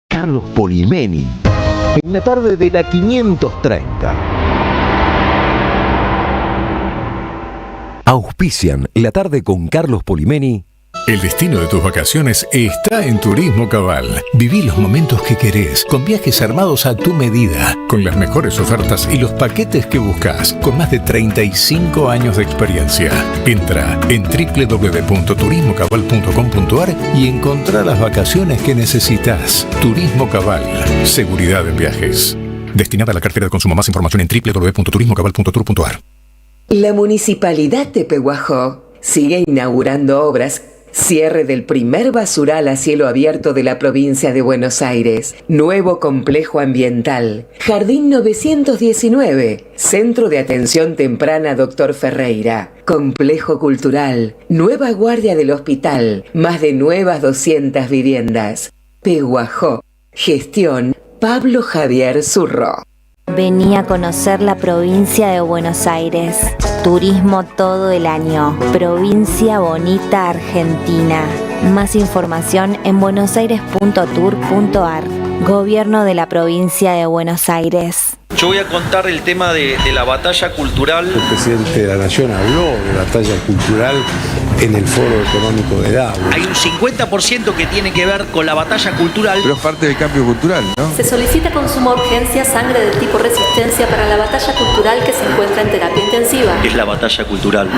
Carlos Polimeni, en la tarde de la 530. Auspician la tarde con Carlos Polimeni. El destino de tus vacaciones está en Turismo Cabal. Viví los momentos que querés, con viajes armados a tu medida, con las mejores ofertas y los paquetes que buscas, con más de 35 años de experiencia. Entra en www.turismocabal.com.ar y encontrá las vacaciones que necesitas. Turismo Cabal, seguridad en viajes. Destinada a la cartera de consumo. Más información en www.turismocabal.tour.ar. La Municipalidad de Pehuajó sigue inaugurando obras. Cierre del primer basural a cielo abierto de la provincia de Buenos Aires. Nuevo complejo ambiental. Jardín 919. Centro de atención temprana Dr. Ferreira. Complejo cultural. Nueva guardia del hospital. Más de nuevas 200 viviendas. Pehuajó. Gestión Pablo Javier Zurro. Vení a conocer la provincia de Buenos Aires. Turismo todo el año. Provincia Bonita, Argentina. Más información en buenosaires.tour.ar. Gobierno de la Provincia de Buenos Aires. Yo voy a contar el tema de la batalla cultural. El presidente de la Nación habló de batalla cultural en el Foro Económico de Davos. Hay un 50% que tiene que ver con la batalla cultural. Pero es parte del cambio cultural, ¿no? Se solicita con suma urgencia sangre del tipo resistencia para la batalla cultural que se encuentra en terapia intensiva. ¿Qué es la batalla cultural?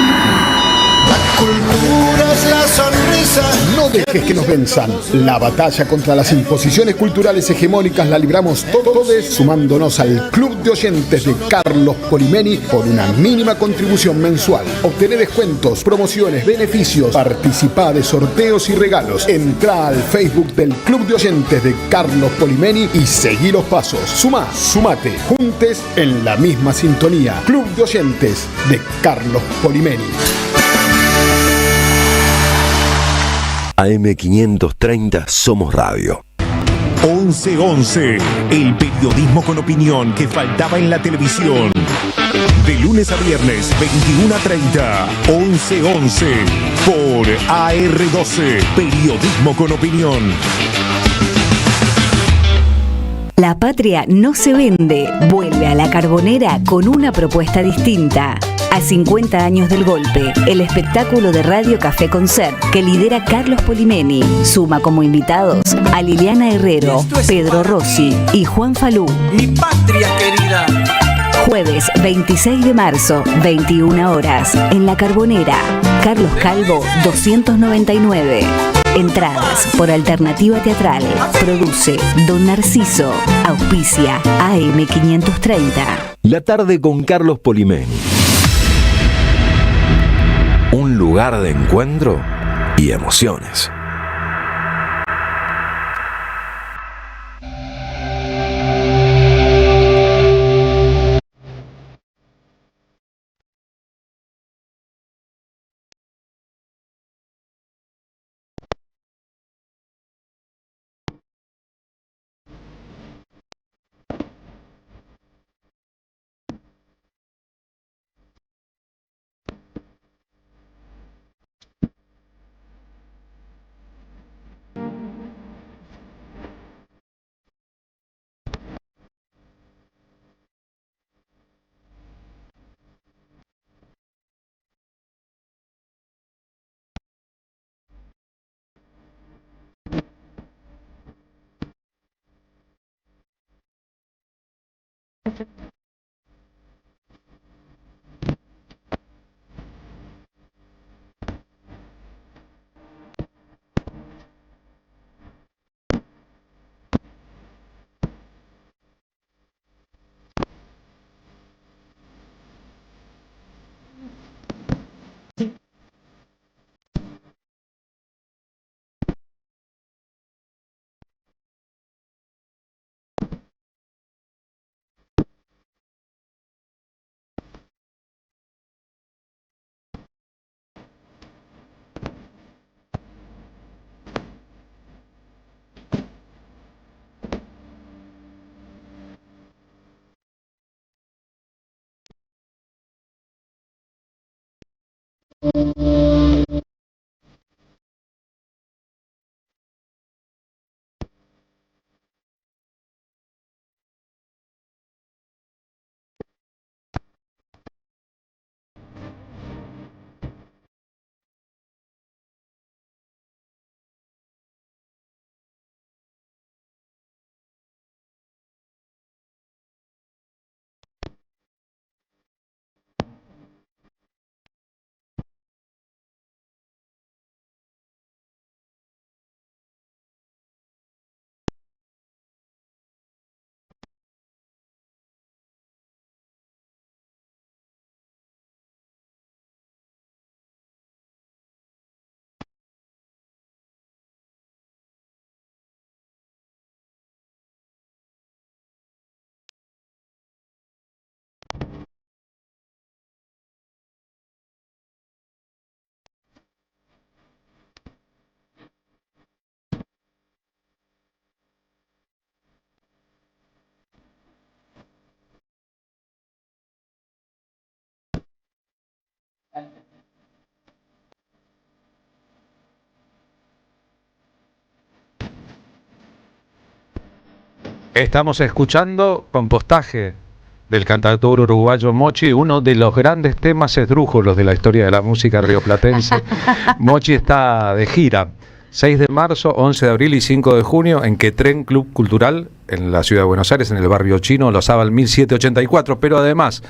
La cultura es la sonrisa. No dejes que nos venzan. La batalla contra las imposiciones culturales hegemónicas la libramos todos sumándonos al Club de Oyentes de Carlos Polimeni por una mínima contribución mensual. Obtené descuentos, promociones, beneficios, participá de sorteos y regalos. Entrá al Facebook del Club de Oyentes de Carlos Polimeni y seguí los pasos. Sumate, juntes en la misma sintonía. Club de Oyentes de Carlos Polimeni. AM530 Somos Radio. 1111, el periodismo con opinión que faltaba en la televisión. De lunes a viernes, 21:30, 1111, por AR12, periodismo con opinión. La patria no se vende. Vuelve a la Carbonera con una propuesta distinta. A 50 años del golpe, el espectáculo de Radio Café Concert que lidera Carlos Polimeni suma como invitados a Liliana Herrero, Pedro Rossi y Juan Falú. Mi patria querida. Jueves 26 de marzo, 21 horas, en La Carbonera. Carlos Calvo, 299. Entradas por Alternativa Teatral. Produce Don Narciso. Auspicia AM530. La tarde con Carlos Polimeni. Un lugar de encuentro y emociones. Estamos escuchando Compostaje del cantautor uruguayo Mochi, uno de los grandes temas esdrújulos de la historia de la música rioplatense. Mochi está de gira 6 de marzo, 11 de abril y 5 de junio en Quetren Club Cultural en la ciudad de Buenos Aires, en el barrio chino, Los Ábal 1784, pero además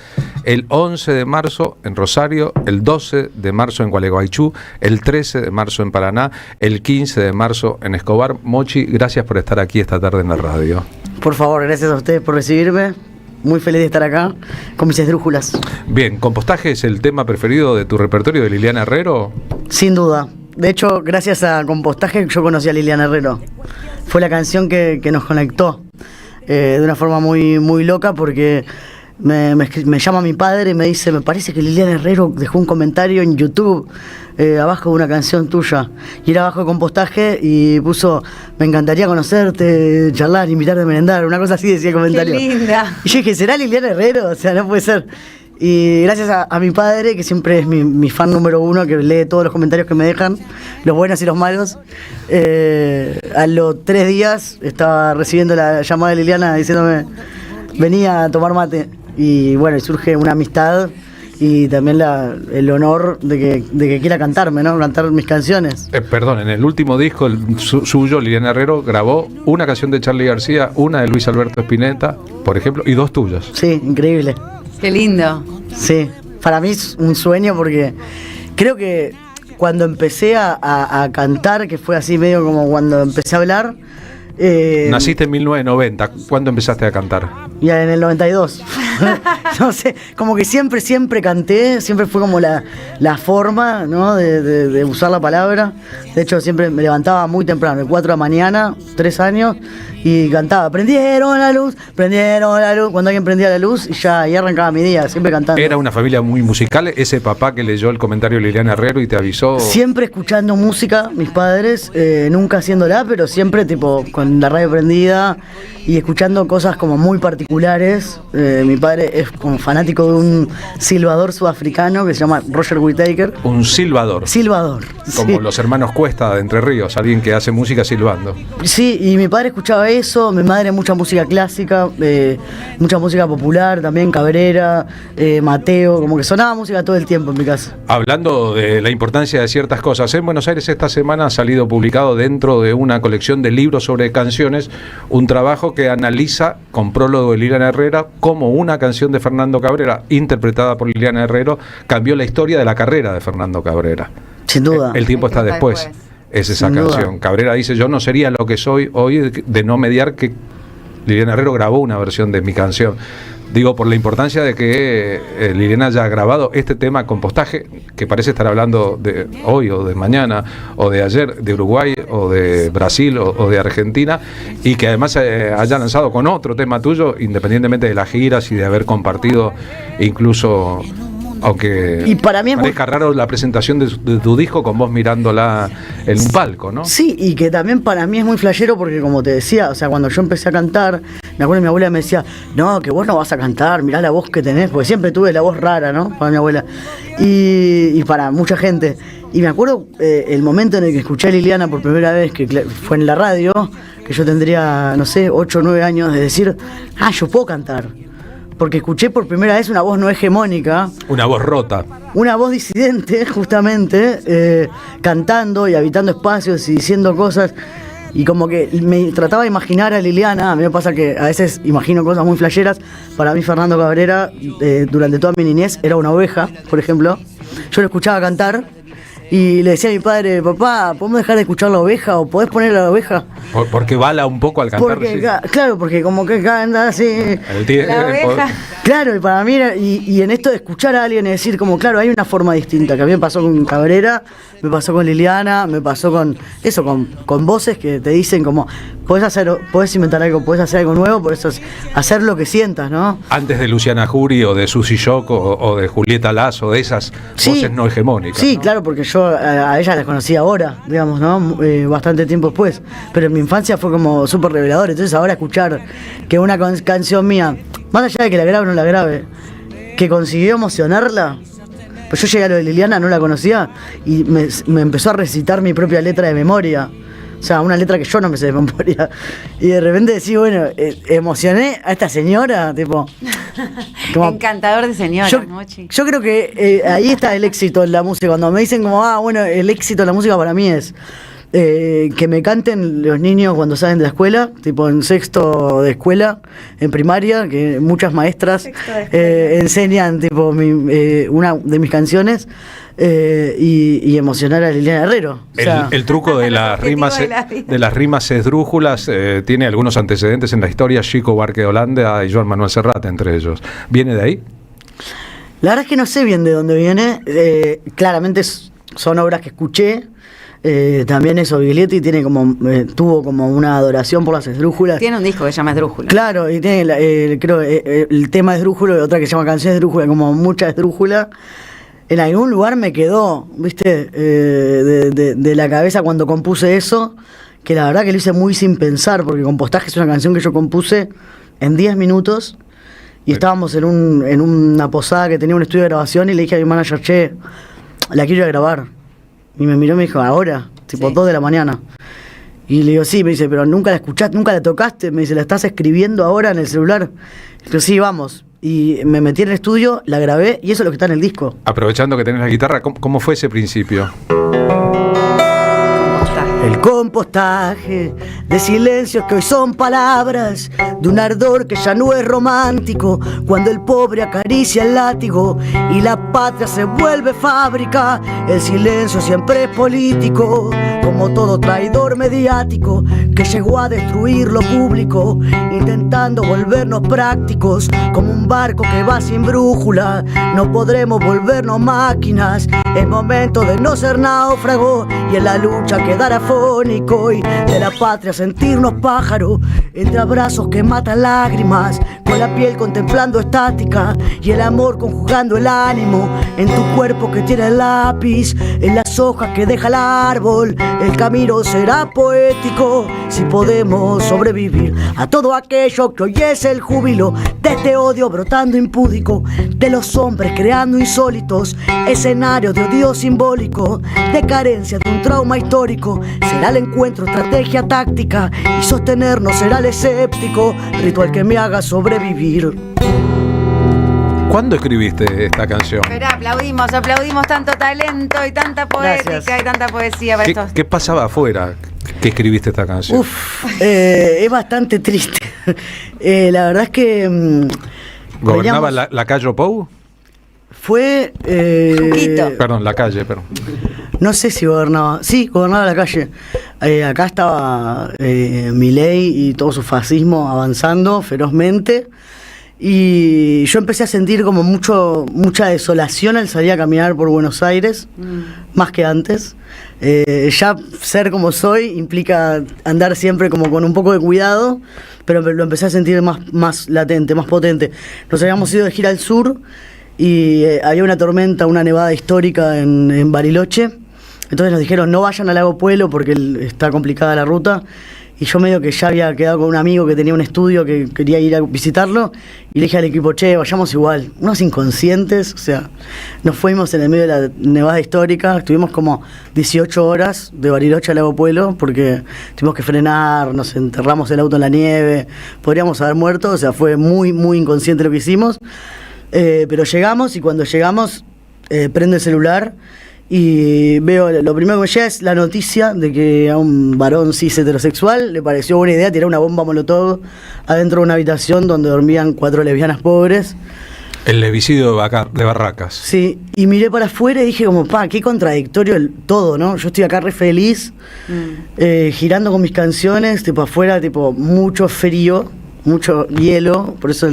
el 11 de marzo en Rosario, el 12 de marzo en Gualeguaychú, el 13 de marzo en Paraná, el 15 de marzo en Escobar. Mochi, gracias por estar aquí esta tarde en la radio. Por favor, gracias a ustedes por recibirme. Muy feliz de estar acá con mis esdrújulas. Bien, ¿Compostaje es el tema preferido de tu repertorio de Liliana Herrero? Sin duda. De hecho, gracias a Compostaje yo conocí a Liliana Herrero. Fue la canción que nos conectó de una forma muy, muy loca, porque me llama mi padre y me dice: me parece que Liliana Herrero dejó un comentario en YouTube abajo de una canción tuya. Y era abajo de Compostaje y puso: me encantaría conocerte, charlar, invitarte a merendar. Una cosa así decía el comentario. ¡Qué linda! Y yo dije: ¿será Liliana Herrero? O sea, no puede ser. Y gracias a mi padre, que siempre es mi fan número uno, que lee todos los comentarios que me dejan, los buenos y los malos, a los 3 días estaba recibiendo la llamada de Liliana diciéndome: venía a tomar mate. Y bueno, surge una amistad y también el honor de que quiera cantarme, ¿no? Cantar mis canciones. Perdón, en el último disco suyo, Liliana Herrero grabó una canción de Charly García, una de Luis Alberto Spinetta, por ejemplo, y 2 tuyas. Sí, increíble. Qué lindo. Sí, para mí es un sueño, porque creo que cuando empecé a cantar, que fue así medio como cuando empecé a hablar... Naciste en 1990, ¿cuándo empezaste a cantar? Ya en el 92. No sé, como que siempre canté, siempre fue como la forma, ¿no? de usar la palabra. De hecho, siempre me levantaba muy temprano, de 4 de la mañana, 3 años, y cantaba: prendieron la luz, cuando alguien prendía la luz, y ya ahí arrancaba mi día, siempre cantando. Era una familia muy musical, ese papá que leyó el comentario de Liliana Herrero y te avisó. Siempre escuchando música, mis padres, nunca haciéndola, pero siempre tipo con la radio prendida y escuchando cosas como muy particulares. Mi padre es como fanático de un silbador sudafricano que se llama Roger Whittaker. Un silbador. Como Sí. los hermanos Cuesta de Entre Ríos, alguien que hace música silbando. Sí, y mi padre escuchaba eso, mi madre mucha música clásica, mucha música popular también, Cabrera, Mateo, como que sonaba música todo el tiempo en mi casa. Hablando de la importancia de ciertas cosas, en Buenos Aires esta semana ha salido publicado dentro de una colección de libros sobre canciones un trabajo que analiza, con prólogo de Liliana Herrero, cómo una canción de Fernando Cabrera, interpretada por Liliana Herrero, cambió la historia de la carrera de Fernando Cabrera. Sin duda. El tiempo está después. Es esa canción. Cabrera dice: yo no sería lo que soy hoy de no mediar que Liliana Herrero grabó una versión de mi canción. Digo, por la importancia de que Liliana haya grabado este tema, Compostaje, que parece estar hablando de hoy o de mañana o de ayer, de Uruguay o de Brasil o de Argentina, y que además haya lanzado con otro tema tuyo, independientemente de las giras y de haber compartido incluso... Aunque y para mí parezca raro la presentación de tu disco con vos mirándola en un palco, ¿no? Sí, y que también para mí es muy flashero, porque como te decía, o sea, cuando yo empecé a cantar, me acuerdo que mi abuela me decía: no, que vos no vas a cantar, mirá la voz que tenés, porque siempre tuve la voz rara, ¿no? Para mi abuela. Y para mucha gente. Y me acuerdo el momento en el que escuché a Liliana por primera vez, que fue en la radio, que yo tendría, no sé, 8 o 9 años, de decir: yo puedo cantar. Porque escuché por primera vez una voz no hegemónica. Una voz rota. Una voz disidente, justamente, cantando y habitando espacios y diciendo cosas. Y como que me trataba de imaginar a Liliana. A mí me pasa que a veces imagino cosas muy flasheras. Para mí Fernando Cabrera, durante toda mi niñez, era una oveja, por ejemplo. Yo lo escuchaba cantar y le decía a mi padre: papá, ¿podemos dejar de escuchar la oveja o podés poner a la oveja? Porque bala un poco al cantar. Porque, sí. Claro, porque como que canta así. La oveja. Claro, y para mí era, y en esto de escuchar a alguien y decir como, claro, hay una forma distinta, que a mí me pasó con Cabrera, me pasó con Liliana, me pasó con eso, con voces que te dicen como, podés inventar algo, podés hacer algo nuevo, por eso es hacer lo que sientas, ¿no? Antes de Luciana Jury o de Susy Shock o de Julieta Lazo, de esas voces no hegemónicas. Sí, ¿no? Claro, porque yo a ellas las conocí ahora, digamos, ¿no? Bastante tiempo después, pero en mi infancia fue como súper revelador. Entonces ahora escuchar que una canción mía, más allá de que la grabe o no la grabe, que consiguió emocionarla. Pues yo llegué a lo de Liliana, no la conocía, y me empezó a recitar mi propia letra de memoria. O sea, una letra que yo no me sé de memoria. Y de repente decís, bueno, emocioné a esta señora, tipo... como, encantador de señora, Mochi. Yo creo que ahí está el éxito en la música. Cuando me dicen como, bueno, el éxito en la música para mí es que me canten los niños cuando salen de la escuela, tipo en sexto de escuela, en primaria, que muchas maestras enseñan tipo una de mis canciones. Y emocionar a Liliana Herrero. O sea, el truco de las rimas esdrújulas tiene algunos antecedentes en la historia. Chico Buarque de Holanda y Joan Manuel Serrat, entre ellos. ¿Viene de ahí? La verdad es que no sé bien de dónde viene. Claramente son obras que escuché. También eso, Biglietti tiene tuvo como una adoración por las esdrújulas. Tiene un disco que se llama Esdrújula. Claro, y tiene creo el tema esdrújulo y otra que se llama Canción Esdrújula, como mucha esdrújula. En algún lugar me quedó, viste, de la cabeza cuando compuse eso, que la verdad que lo hice muy sin pensar, porque Compostaje es una canción que yo compuse en 10 minutos y estábamos en una posada que tenía un estudio de grabación y le dije a mi manager, che, la quiero ir a grabar. Y me miró y me dijo, ahora, tipo 2 de la mañana. Y le digo, sí, me dice, pero nunca la escuchaste, nunca la tocaste. Me dice, ¿la estás escribiendo ahora en el celular? Y yo, sí, vamos. Y me metí en el estudio, la grabé y eso es lo que está en el disco. Aprovechando que tenés la guitarra, ¿cómo fue ese principio? El compostaje de silencios que hoy son palabras, de un ardor que ya no es romántico, cuando el pobre acaricia el látigo y la patria se vuelve fábrica. El silencio siempre es político, como todo traidor mediático que llegó a destruir lo público, intentando volvernos prácticos, como un barco que va sin brújula. No podremos volvernos máquinas, es momento de no ser náufrago y en la lucha quedar afónico y de la patria sentirnos pájaros, entre abrazos que matan lágrimas, con la piel contemplando estática y el amor conjugando el ánimo en tu cuerpo que tiene el lápiz, en las hojas que deja el árbol. El camino será poético si podemos sobrevivir a todo aquello que hoy es el júbilo de este odio brotando impúdico, de los hombres creando insólitos escenarios de odio simbólico, de carencia de un trauma histórico. Será el encuentro, estrategia táctica y sostenernos será el escéptico ritual que me haga sobrevivir. ¿Cuándo escribiste esta canción? Pero aplaudimos tanto talento y tanta poética. Gracias. Y tanta poesía para estos. ¿Qué pasaba afuera que escribiste esta canción? Es bastante triste. La verdad es que... ¿Gobernaba la calle Pou? Fue... Perdón, la calle, perdón. No sé si gobernaba. Sí, gobernaba la calle. Acá estaba Milei y todo su fascismo avanzando ferozmente. Y yo empecé a sentir como mucha desolación al salir a caminar por Buenos Aires, más que antes. Ya ser como soy implica andar siempre como con un poco de cuidado, pero lo empecé a sentir más latente, más potente. Nos habíamos ido de gira al sur y había una tormenta, una nevada histórica en Bariloche. Entonces nos dijeron no vayan al Lago Puelo porque está complicada la ruta. Y yo medio que ya había quedado con un amigo que tenía un estudio que quería ir a visitarlo. Y le dije al equipo, che, vayamos igual. Unos inconscientes, o sea, nos fuimos en el medio de la nevada histórica. Estuvimos como 18 horas de Bariloche al Lago Puelo porque tuvimos que frenar, nos enterramos el auto en la nieve. Podríamos haber muerto, o sea, fue muy, muy inconsciente lo que hicimos. Pero llegamos y cuando llegamos, prendo el celular. Y veo, lo primero que me llega es la noticia de que a un varón cis heterosexual le pareció buena idea tirar una bomba molotov adentro de una habitación donde dormían 4 lesbianas pobres. El levicidio de Barracas. Sí, y miré para afuera y dije como, qué contradictorio todo, ¿no? Yo estoy acá re feliz, girando con mis canciones, tipo afuera, tipo mucho frío, mucho hielo, por eso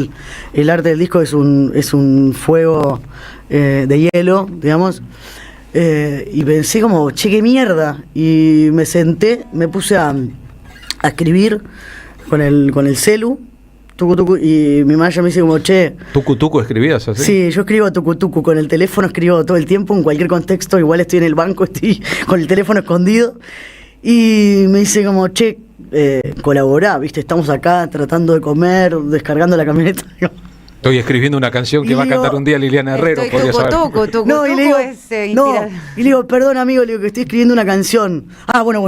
el arte del disco es un fuego de hielo, digamos. Y pensé como, che, qué mierda. Y me senté, me puse a escribir con el celu, tucu, y mi manager me dice como, che... ¿Tucu escribías así? Sí, yo escribo tucu, con el teléfono escribo todo el tiempo, en cualquier contexto, igual estoy en el banco, estoy con el teléfono escondido. Y me dice como, che, colaborá, ¿viste? Estamos acá tratando de comer, descargando la camioneta. Estoy escribiendo una canción que va a cantar un día Liliana Herrero. Estoy tucu, No, y le digo, no, y le digo, perdón amigo, le digo que estoy escribiendo una canción. Ah, bueno.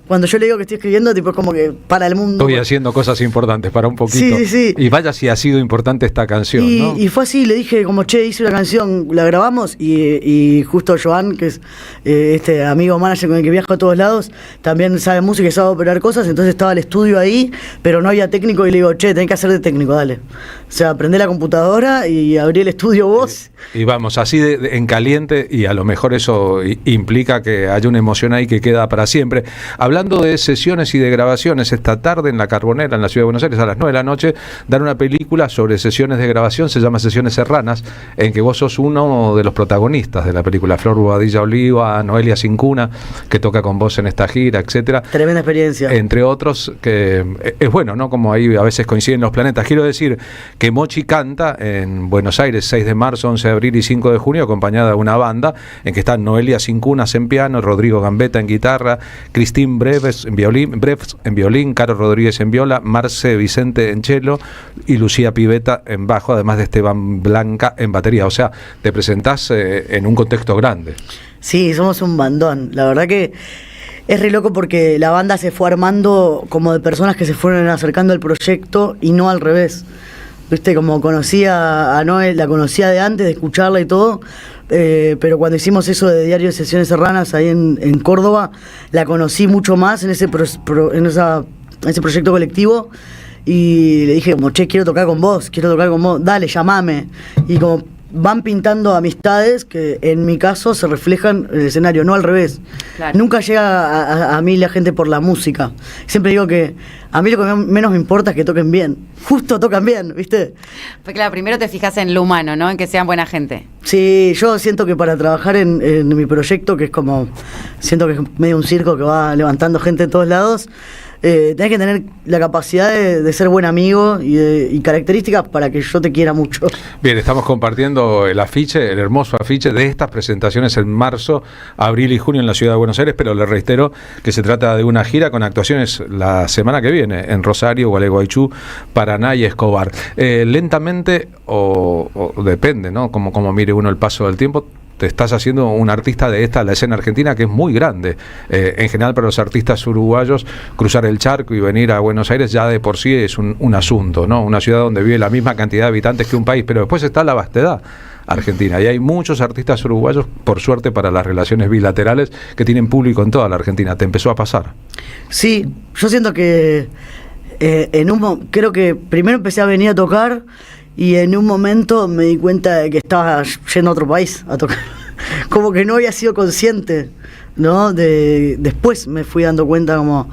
Cuando yo le digo que estoy escribiendo, tipo es como que para el mundo. Estoy haciendo cosas importantes para un poquito. Sí. Y vaya si ha sido importante esta canción, ¿no? Y fue así, le dije como, che, hice una canción, la grabamos y justo Joan, que es este amigo manager con el que viajo a todos lados, también sabe música y sabe operar cosas, entonces estaba el estudio ahí, pero no había técnico y le digo, che, tenés que hacer de técnico, dale. O sea, prendé la computadora y abrí el estudio vos. Y vamos, así en caliente, y a lo mejor eso implica que haya una emoción ahí que queda para siempre. Hablando de sesiones y de grabaciones, esta tarde en La Carbonera, en la ciudad de Buenos Aires, a las 9 de la noche, dan una película sobre sesiones de grabación, se llama Sesiones Serranas, en que vos sos uno de los protagonistas de la película, Flor Bobadilla Oliva, Noelia Cincuna, que toca con vos en esta gira, etcétera. Tremenda experiencia. Entre otros, que es bueno, ¿no? Como ahí a veces coinciden los planetas. Quiero decir que Mochi canta en Buenos Aires 6 de marzo, 11 de abril y 5 de junio, acompañada de una banda en que están Noelia Cincunas en piano, Rodrigo Gambetta en guitarra, Cristín Breves en violín, Caro Rodríguez en viola, Marce Vicente en cello y Lucía Pivetta en bajo, además de Esteban Blanca en batería. O sea, te presentás en un contexto grande. Sí, somos un bandón. La verdad que es re loco porque la banda se fue armando como de personas que se fueron acercando al proyecto y no al revés. Viste, como conocía a Noel, la conocía de antes, de escucharla y todo, pero cuando hicimos eso de Diario de Sesiones Serranas ahí en Córdoba, la conocí mucho más en ese proyecto colectivo y le dije como, che, quiero tocar con vos, dale, llamame. Y como van pintando amistades que en mi caso se reflejan en el escenario, no al revés. Claro. Nunca llega a mí la gente por la música. Siempre digo que a mí lo que menos me importa es que toquen bien. Justo tocan bien, ¿viste? Pues claro, primero te fijas en lo humano, ¿no? En que sean buena gente. Sí, yo siento que para trabajar en mi proyecto, que es como, siento que es medio un circo que va levantando gente de todos lados, tenés que tener la capacidad de ser buen amigo y características para que yo te quiera mucho. Bien, estamos compartiendo el afiche, el hermoso afiche de estas presentaciones en marzo, abril y junio en la ciudad de Buenos Aires, pero le reitero que se trata de una gira con actuaciones la semana que viene en Rosario, Gualeguaychú, Paraná y Escobar. Lentamente, o depende, ¿no? Como mire uno el paso del tiempo, te estás haciendo un artista de la escena argentina, que es muy grande. En general, para los artistas uruguayos, cruzar el charco y venir a Buenos Aires ya de por sí es un asunto, ¿no? Una ciudad donde vive la misma cantidad de habitantes que un país, pero después está la vastedad argentina. Y hay muchos artistas uruguayos, por suerte para las relaciones bilaterales, que tienen público en toda la Argentina. ¿Te empezó a pasar? Sí, yo siento que creo que primero empecé a venir a tocar y en un momento me di cuenta de que estaba yendo a otro país a tocar. Como que no había sido consciente, ¿no? Después me fui dando cuenta como,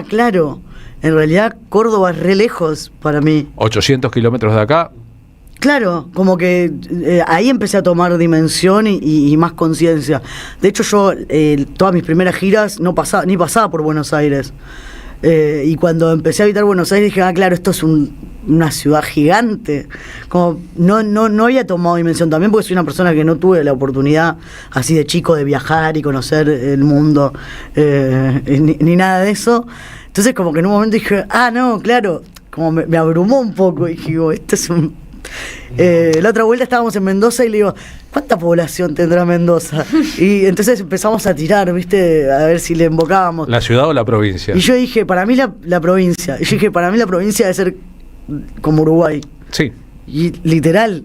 claro, en realidad Córdoba es re lejos para mí. 800 kilómetros de acá. Claro, como que ahí empecé a tomar dimensión y más conciencia. De hecho yo todas mis primeras giras ni pasaba por Buenos Aires. Y cuando empecé a habitar Buenos Aires dije, claro, esto es una ciudad gigante. Como no había tomado dimensión, también porque soy una persona que no tuve la oportunidad así de chico de viajar y conocer el mundo, ni nada de eso. Entonces como que en un momento dije, no, claro, como me abrumó un poco y dije, esto es un... la otra vuelta estábamos en Mendoza y le digo, ¿cuánta población tendrá Mendoza? Y entonces empezamos a tirar, ¿viste? A ver si le invocábamos. ¿La ciudad o la provincia? Y yo dije, para mí la provincia. Y yo dije, para mí la provincia debe ser como Uruguay. Sí. Y literal.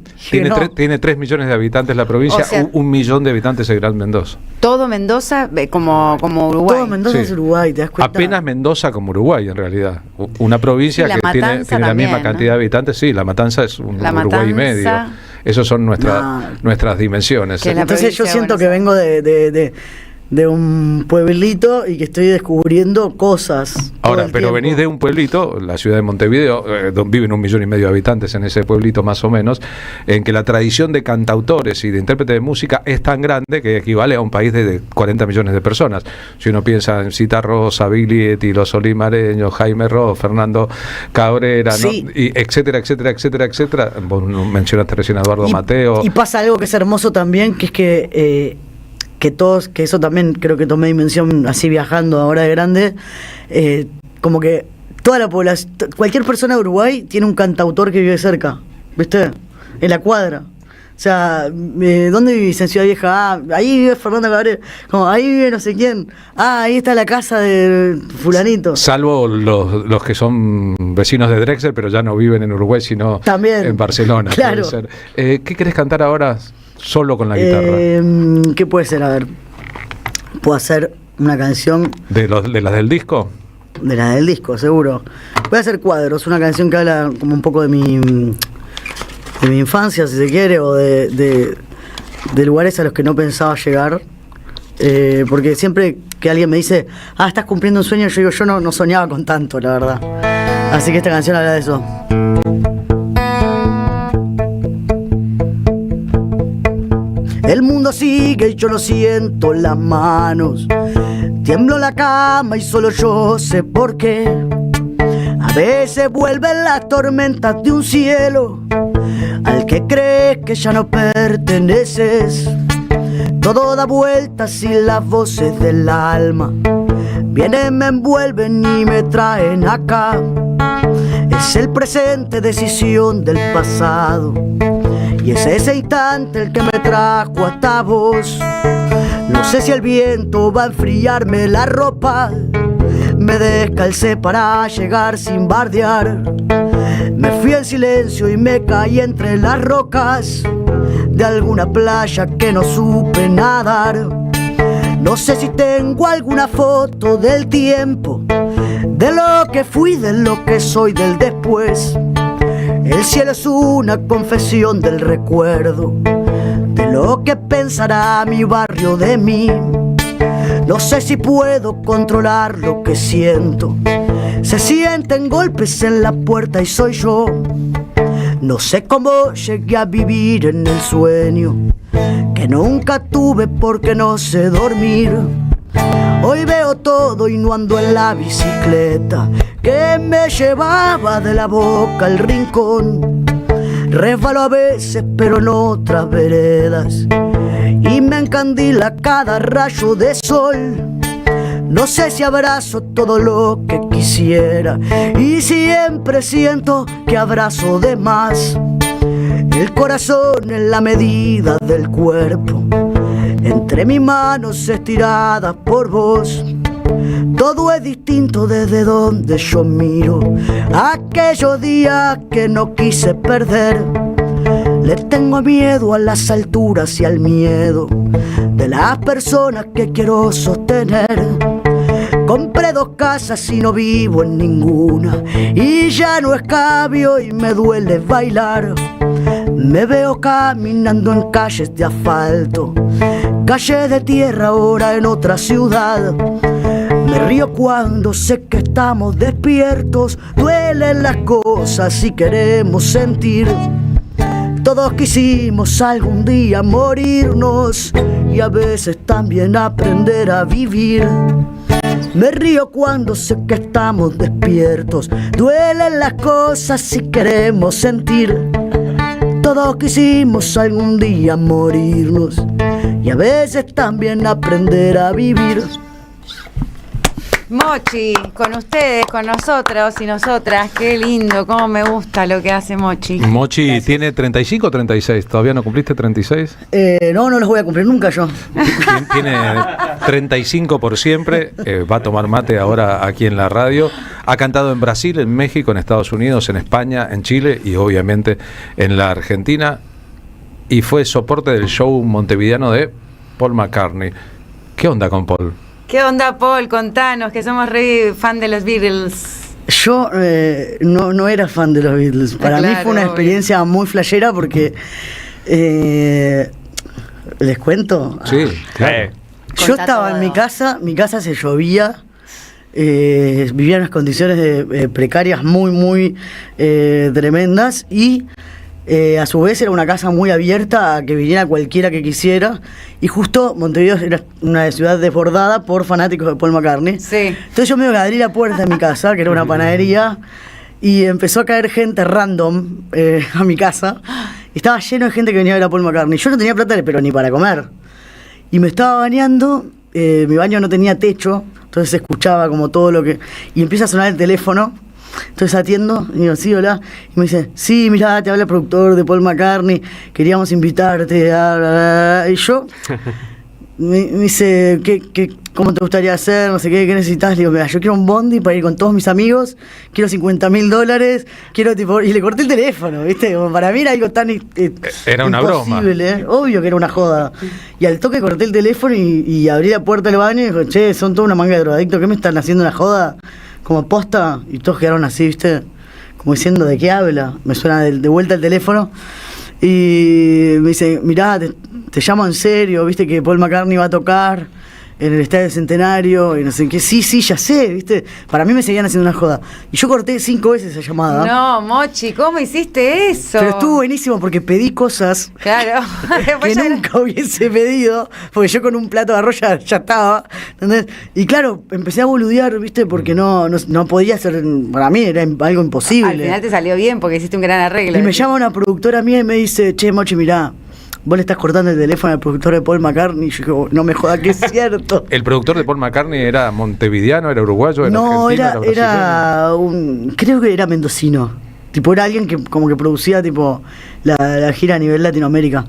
Tiene 3 millones de habitantes la provincia, o sea, 1 millón de habitantes el Gran Mendoza. Todo Mendoza como Uruguay. Todo Mendoza es Uruguay, ¿te das cuenta? Apenas Mendoza como Uruguay, en realidad. Una provincia que tiene la misma cantidad de habitantes. Sí, La Matanza es un Uruguay y medio. Esos son nuestras dimensiones. Entonces yo siento que vengo de un pueblito y que estoy descubriendo cosas. Ahora, pero venís de un pueblito, la ciudad de Montevideo, donde viven 1,5 millones de habitantes en ese pueblito más o menos, en que la tradición de cantautores y de intérpretes de música es tan grande que equivale a un país de 40 millones de personas. Si uno piensa en Cita Rosa, Biglietti, Los Olimareños, Jaime Ross, Fernando Cabrera, sí, ¿no? Y etcétera, etcétera, etcétera, etcétera. Vos mencionaste recién a Eduardo Mateo. Y pasa algo que es hermoso también, que es que eso también creo que tomé dimensión así viajando ahora de grande, como que toda la población, cualquier persona de Uruguay tiene un cantautor que vive cerca, ¿viste? en la cuadra. O sea, ¿dónde vivís? En Ciudad Vieja. Ah, ahí vive Fernando Cabrera. Como, ahí vive no sé quién. Ah, ahí está la casa de fulanito. Salvo los que son vecinos de Drexel, pero ya no viven en Uruguay, sino también en Barcelona. Claro. Puede ser. ¿Qué querés cantar ahora solo con la guitarra? ¿Qué puede ser? A ver. Puedo hacer una canción... ¿De las del disco? De las del disco, seguro. Voy a hacer Cuadros, una canción que habla como un poco de mi infancia, si se quiere, o de lugares a los que no pensaba llegar. Porque siempre que alguien me dice, estás cumpliendo un sueño, yo digo, yo no soñaba con tanto, la verdad. Así que esta canción habla de eso. El mundo sigue y yo lo siento en las manos. Tiemblo la cama y solo yo sé por qué. A veces vuelven las tormentas de un cielo al que crees que ya no perteneces. Todo da vueltas y las voces del alma vienen, me envuelven y me traen acá. Es el presente, decisión del pasado, y es ese instante el que me trajo hasta vos. No sé si el viento va a enfriarme la ropa, me descalcé para llegar sin bardear. Me fui en silencio y me caí entre las rocas de alguna playa que no supe nadar. No sé si tengo alguna foto del tiempo, de lo que fui, de lo que soy, del después. El cielo es una confesión del recuerdo, de lo que pensará mi barrio de mí. No sé si puedo controlar lo que siento, se sienten golpes en la puerta y soy yo. No sé cómo llegué a vivir en el sueño que nunca tuve porque no sé dormir. Hoy veo todo y no ando en la bicicleta que me llevaba de la boca al rincón. Resbalo a veces pero en otras veredas y me encandila cada rayo de sol. No sé si abrazo todo lo que quisiera y siempre siento que abrazo de más. El corazón en la medida del cuerpo, entre mis manos estiradas por vos. Todo es distinto desde donde yo miro aquellos días que no quise perder. Le tengo miedo a las alturas y al miedo de las personas que quiero sostener. Compré 2 casas y no vivo en ninguna, y ya no escabio y me duele bailar. Me veo caminando en calles de asfalto, calles de tierra ahora en otra ciudad. Me río cuando sé que estamos despiertos, duelen las cosas y queremos sentir. Todos quisimos algún día morirnos y a veces también aprender a vivir. Me río cuando sé que estamos despiertos, duelen las cosas y queremos sentir. Todos quisimos algún día morirnos y a veces también aprender a vivir. Mochi, con ustedes, con nosotros y nosotras, qué lindo, cómo me gusta lo que hace Mochi. Mochi, Gracias. ¿Tiene 35 o 36? ¿Todavía no cumpliste 36? No los voy a cumplir nunca yo. Tiene 35 por siempre, va a tomar mate ahora aquí en la radio. Ha cantado en Brasil, en México, en Estados Unidos, en España, en Chile y obviamente en la Argentina. Y fue soporte del show montevideano de Paul McCartney. ¿Qué onda con Paul? ¿Qué onda, Paul? Contanos, que somos re fan de los Beatles. Yo no era fan de los Beatles. Para mí fue una experiencia muy flashera porque... ¿les cuento? Sí, claro. Yo estaba en mi casa se llovía, vivía en unas condiciones precarias muy tremendas y a su vez era una casa muy abierta a que viniera cualquiera que quisiera, y justo Montevideo era una ciudad desbordada por fanáticos de Paul McCartney. Sí. Entonces yo me iba a abrir la puerta de mi casa, que era una panadería, y empezó a caer gente random a mi casa, y estaba lleno de gente que venía a ver a Paul McCartney. Yo no tenía plata pero ni para comer, y me estaba bañando, mi baño no tenía techo, entonces se escuchaba como todo lo que... Y empieza a sonar el teléfono, Entonces atiendo, y digo, sí, hola. Y me dice, sí, mirá, te habla el productor de Paul McCartney, queríamos invitarte. Y yo, me dice, ¿cómo te gustaría hacer? No sé qué necesitas. Le digo, mira, yo quiero un bondi para ir con todos mis amigos, quiero $50.000, quiero tipo... Y le corté el teléfono, ¿viste? Como para mí era algo tan era una broma. Obvio que era una joda. Y al toque corté el teléfono y abrí la puerta del baño y dijo, che, son toda una manga de drogadictos, ¿qué me están haciendo una joda? Como posta, y todos quedaron así, ¿viste? Como diciendo, ¿de qué habla? Me suena de vuelta el teléfono y me dice, mirá, te llamo en serio, ¿viste? Que Paul McCartney va a tocar en el Estadio Centenario y no sé qué. Sí, ya sé, ¿viste? Para mí me seguían haciendo una joda. Y yo corté 5 veces esa llamada. No, Mochi, ¿cómo hiciste eso? Pero estuvo buenísimo porque pedí cosas claro. que nunca hubiese pedido, porque yo con un plato de arroz ya estaba, ¿entendés? Y claro, empecé a boludear, ¿viste? Porque no podía ser, para mí era algo imposible. Al final te salió bien porque hiciste un gran arreglo. Y me llama una productora mía y me dice, che, Mochi, mirá, vos le estás cortando el teléfono al productor de Paul McCartney. Y yo digo, no me jodas, que es cierto. ¿El productor de Paul McCartney era montevideano, era uruguayo, era argentino, era creo que era mendocino. Tipo, era alguien que como que producía tipo la gira a nivel Latinoamérica.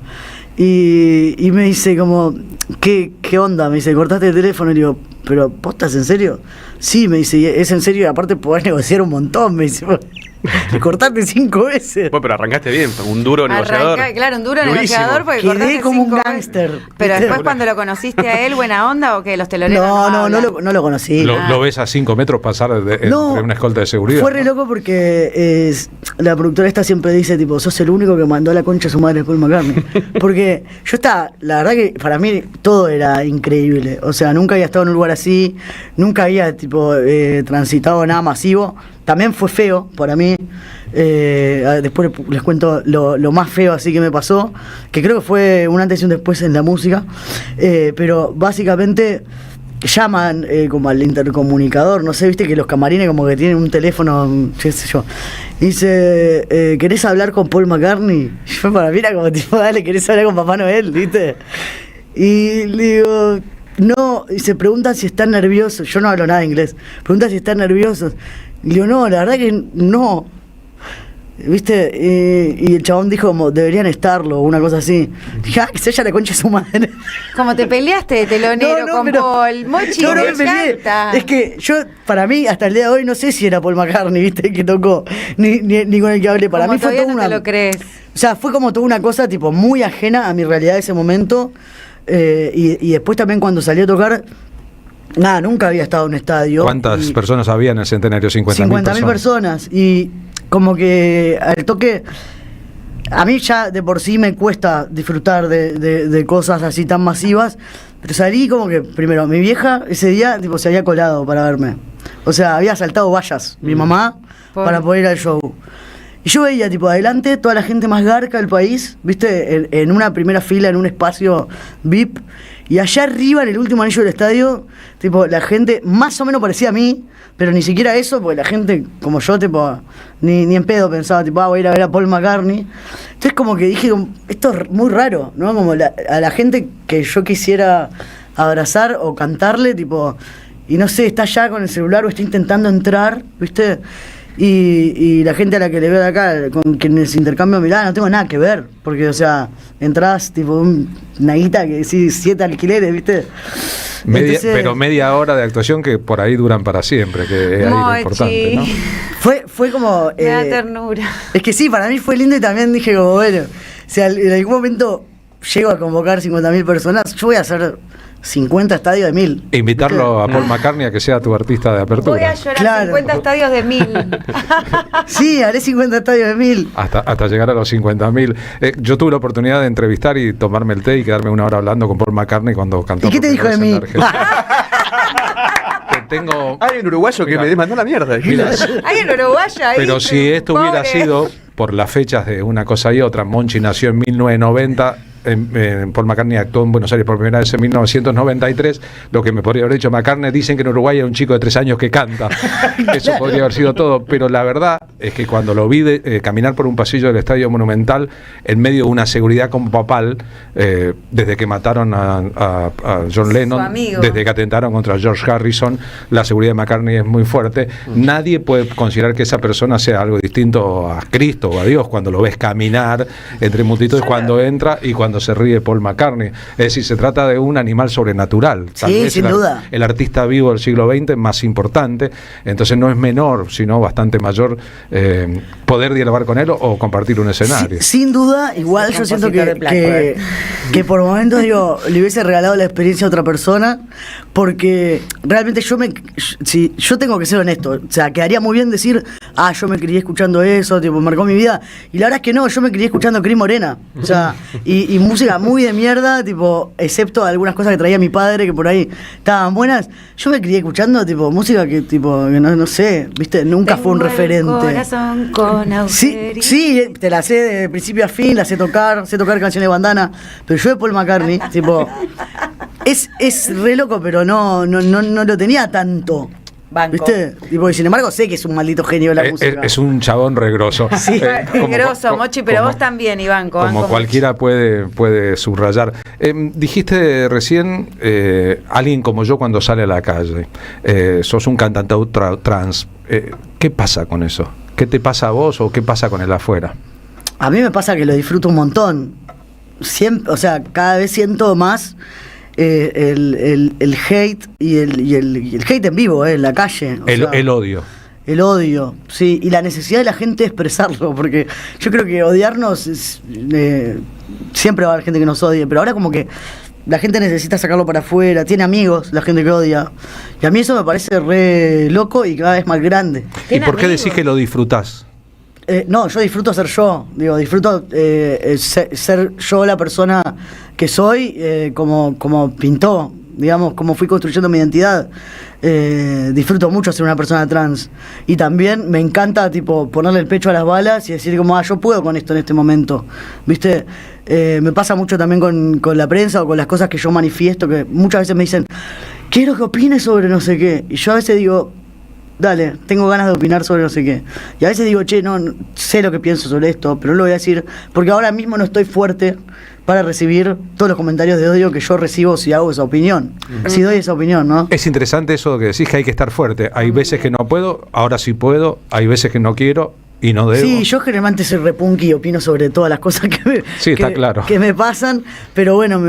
Y me dice como, ¿qué onda? Me dice, ¿cortaste el teléfono? Y digo, ¿pero vos estás en serio? Sí, me dice, es en serio y aparte podés negociar un montón. Me dice, y cortaste 5 veces. Bueno, pero arrancaste bien, un duro negociador. Claro, un duro Durísimo. negociador porque quedé cortaste como 5 un gángster. Pero después cuando lo conociste a él, ¿buena onda o que los teloneros no lo conocí. Lo ves a 5 metros pasar entre una escolta de seguridad. Fue re loco porque la productora esta siempre dice, tipo, sos el único que mandó a la concha a su madre Paul McCartney. Porque yo estaba, la verdad que para mí todo era increíble. O sea, nunca había estado en un lugar así, nunca había tipo transitado nada masivo. También fue feo para mí. Después les cuento lo más feo así que me pasó, que creo que fue un antes y un después en la música. Pero básicamente llaman como al intercomunicador, no sé, viste que los camarines como que tienen un teléfono, qué sé yo. Dice, ¿querés hablar con Paul McCartney? Yo para mí era como tipo, dale, ¿querés hablar con Papá Noel? ¿Viste? Y le digo, no, y se preguntan si están nerviosos. Yo no hablo nada de inglés. Preguntan si están nerviosos. Y le digo, no, la verdad que no. ¿Viste? Y el chabón dijo como, deberían estarlo, o una cosa así. Dije, que se haya la concha de su madre. Como te peleaste de telonero con Paul. Mochi, no me me peleé. encanta. Es que yo, para mí, hasta el día de hoy, no sé si era Paul McCartney, ¿viste? Que tocó, ni con el que hablé. Para como mí fue todavía toda no te lo crees. O sea, fue como toda una cosa, tipo, muy ajena a mi realidad de ese momento. Y después también cuando salí a tocar, nada, nunca había estado en un estadio. ¿Cuántas personas había en el Centenario? 50.000 personas. Y como que al toque, a mí ya de por sí me cuesta disfrutar de cosas así tan masivas, pero salí como que, primero, mi vieja ese día tipo se había colado para verme. O sea, había saltado vallas, mi mamá, para poder ir al show. Y yo veía, tipo, adelante, toda la gente más garca del país, ¿viste? En una primera fila, en un espacio VIP. Y allá arriba, en el último anillo del estadio, tipo, la gente más o menos parecía a mí, pero ni siquiera eso, porque la gente, como yo, tipo, ni en pedo pensaba, tipo, voy a ir a ver a Paul McCartney. Entonces, como que dije, esto es muy raro, ¿no? Como a la gente que yo quisiera abrazar o cantarle, tipo, y no sé, está allá con el celular o está intentando entrar, ¿viste? Y la gente a la que le veo de acá, con quienes intercambio mirada, no tengo nada que ver, porque, o sea, entras tipo una guita que sí, 7 alquileres, ¿viste? Pero media hora de actuación que por ahí duran para siempre, que es ahí lo importante, ¿no? Fue como... Me da ternura. Es que sí, para mí fue lindo y también dije como, bueno, si en algún momento llego a convocar 50.000 personas, yo voy a hacer 50 estadios de 1.000. Invitarlo a Paul McCartney a que sea tu artista de apertura. Voy a llorar 50 estadios de 1.000. Sí, haré 50 estadios de 1.000. Hasta llegar a los 50.000. Yo tuve la oportunidad de entrevistar y tomarme el té y quedarme una hora hablando con Paul McCartney cuando cantó. ¿Y qué te dijo de mí? Hay un uruguayo que me mandó la mierda. Hay un uruguayo ahí. Pero si esto hubiera sido por las fechas de una cosa y otra, Monchi nació en 1990, Paul McCartney actuó en Buenos Aires por primera vez en 1993, lo que me podría haber dicho McCartney, dicen que en Uruguay hay un chico de 3 años que canta. Eso podría haber sido todo, pero la verdad es que cuando lo vi caminar por un pasillo del Estadio Monumental en medio de una seguridad como papal, desde que mataron a John Lennon, desde que atentaron contra George Harrison, la seguridad de McCartney es muy fuerte. Nadie puede considerar que esa persona sea algo distinto a Cristo o a Dios cuando lo ves caminar entre multitudes, cuando entra y cuando se ríe Paul McCartney. Es decir, se trata de un animal sobrenatural. Tal vez sin duda. El artista vivo del siglo XX más importante, entonces no es menor, sino bastante mayor poder dialogar con él o compartir un escenario. Sin duda, igual yo siento que por momentos digo, le hubiese regalado la experiencia a otra persona, porque realmente yo tengo que ser honesto, o sea, quedaría muy bien decir, yo me crié escuchando eso, tipo, marcó mi vida, y la verdad es que no, yo me crié escuchando Cris Morena, o sea, y música muy de mierda, tipo, excepto algunas cosas que traía mi padre que por ahí estaban buenas, yo me crié escuchando tipo música que tipo, que no sé, viste, nunca fue un referente. Corazón con sí, te la sé de principio a fin, la sé tocar canciones de bandana, pero yo de Paul McCartney, tipo, es re loco, pero no lo tenía tanto. Banco. ¿Viste? Y sin embargo sé que es un maldito genio de la música. Es un chabón regroso. Sí, grosso, Mochi, pero vos también, Iván. Como cualquiera puede subrayar. Dijiste recién, alguien como yo cuando sale a la calle, sos un cantantautor trans. ¿Qué pasa con eso? ¿Qué te pasa a vos o qué pasa con el afuera? A mí me pasa que lo disfruto un montón. Siempre, o sea, cada vez siento más el hate y el hate en vivo, en la calle. El odio. El odio, sí, y la necesidad de la gente de expresarlo, porque yo creo que odiarnos siempre va a haber gente que nos odie, pero ahora como que la gente necesita sacarlo para afuera, tiene amigos, la gente que odia, y a mí eso me parece re loco y cada vez más grande. ¿Y por qué decís que lo disfrutás? No, yo disfruto ser yo, disfruto ser yo la persona que soy, como pintó, digamos, como fui construyendo mi identidad. Disfruto mucho ser una persona trans, y también me encanta tipo ponerle el pecho a las balas y decir como, yo puedo con esto en este momento, ¿viste? Me pasa mucho también con la prensa o con las cosas que yo manifiesto, que muchas veces me dicen, quiero que opines sobre no sé qué, y yo a veces digo, dale, tengo ganas de opinar sobre no sé qué. Y a veces digo, no sé lo que pienso sobre esto, pero no lo voy a decir porque ahora mismo no estoy fuerte para recibir todos los comentarios de odio que yo recibo si hago esa opinión, si doy esa opinión, ¿no? Es interesante eso que decís, que hay que estar fuerte. Hay veces que no puedo, ahora sí puedo, hay veces que no quiero y no debo. Sí, yo generalmente soy repunky y opino sobre todas las cosas está claro, que me pasan, pero bueno,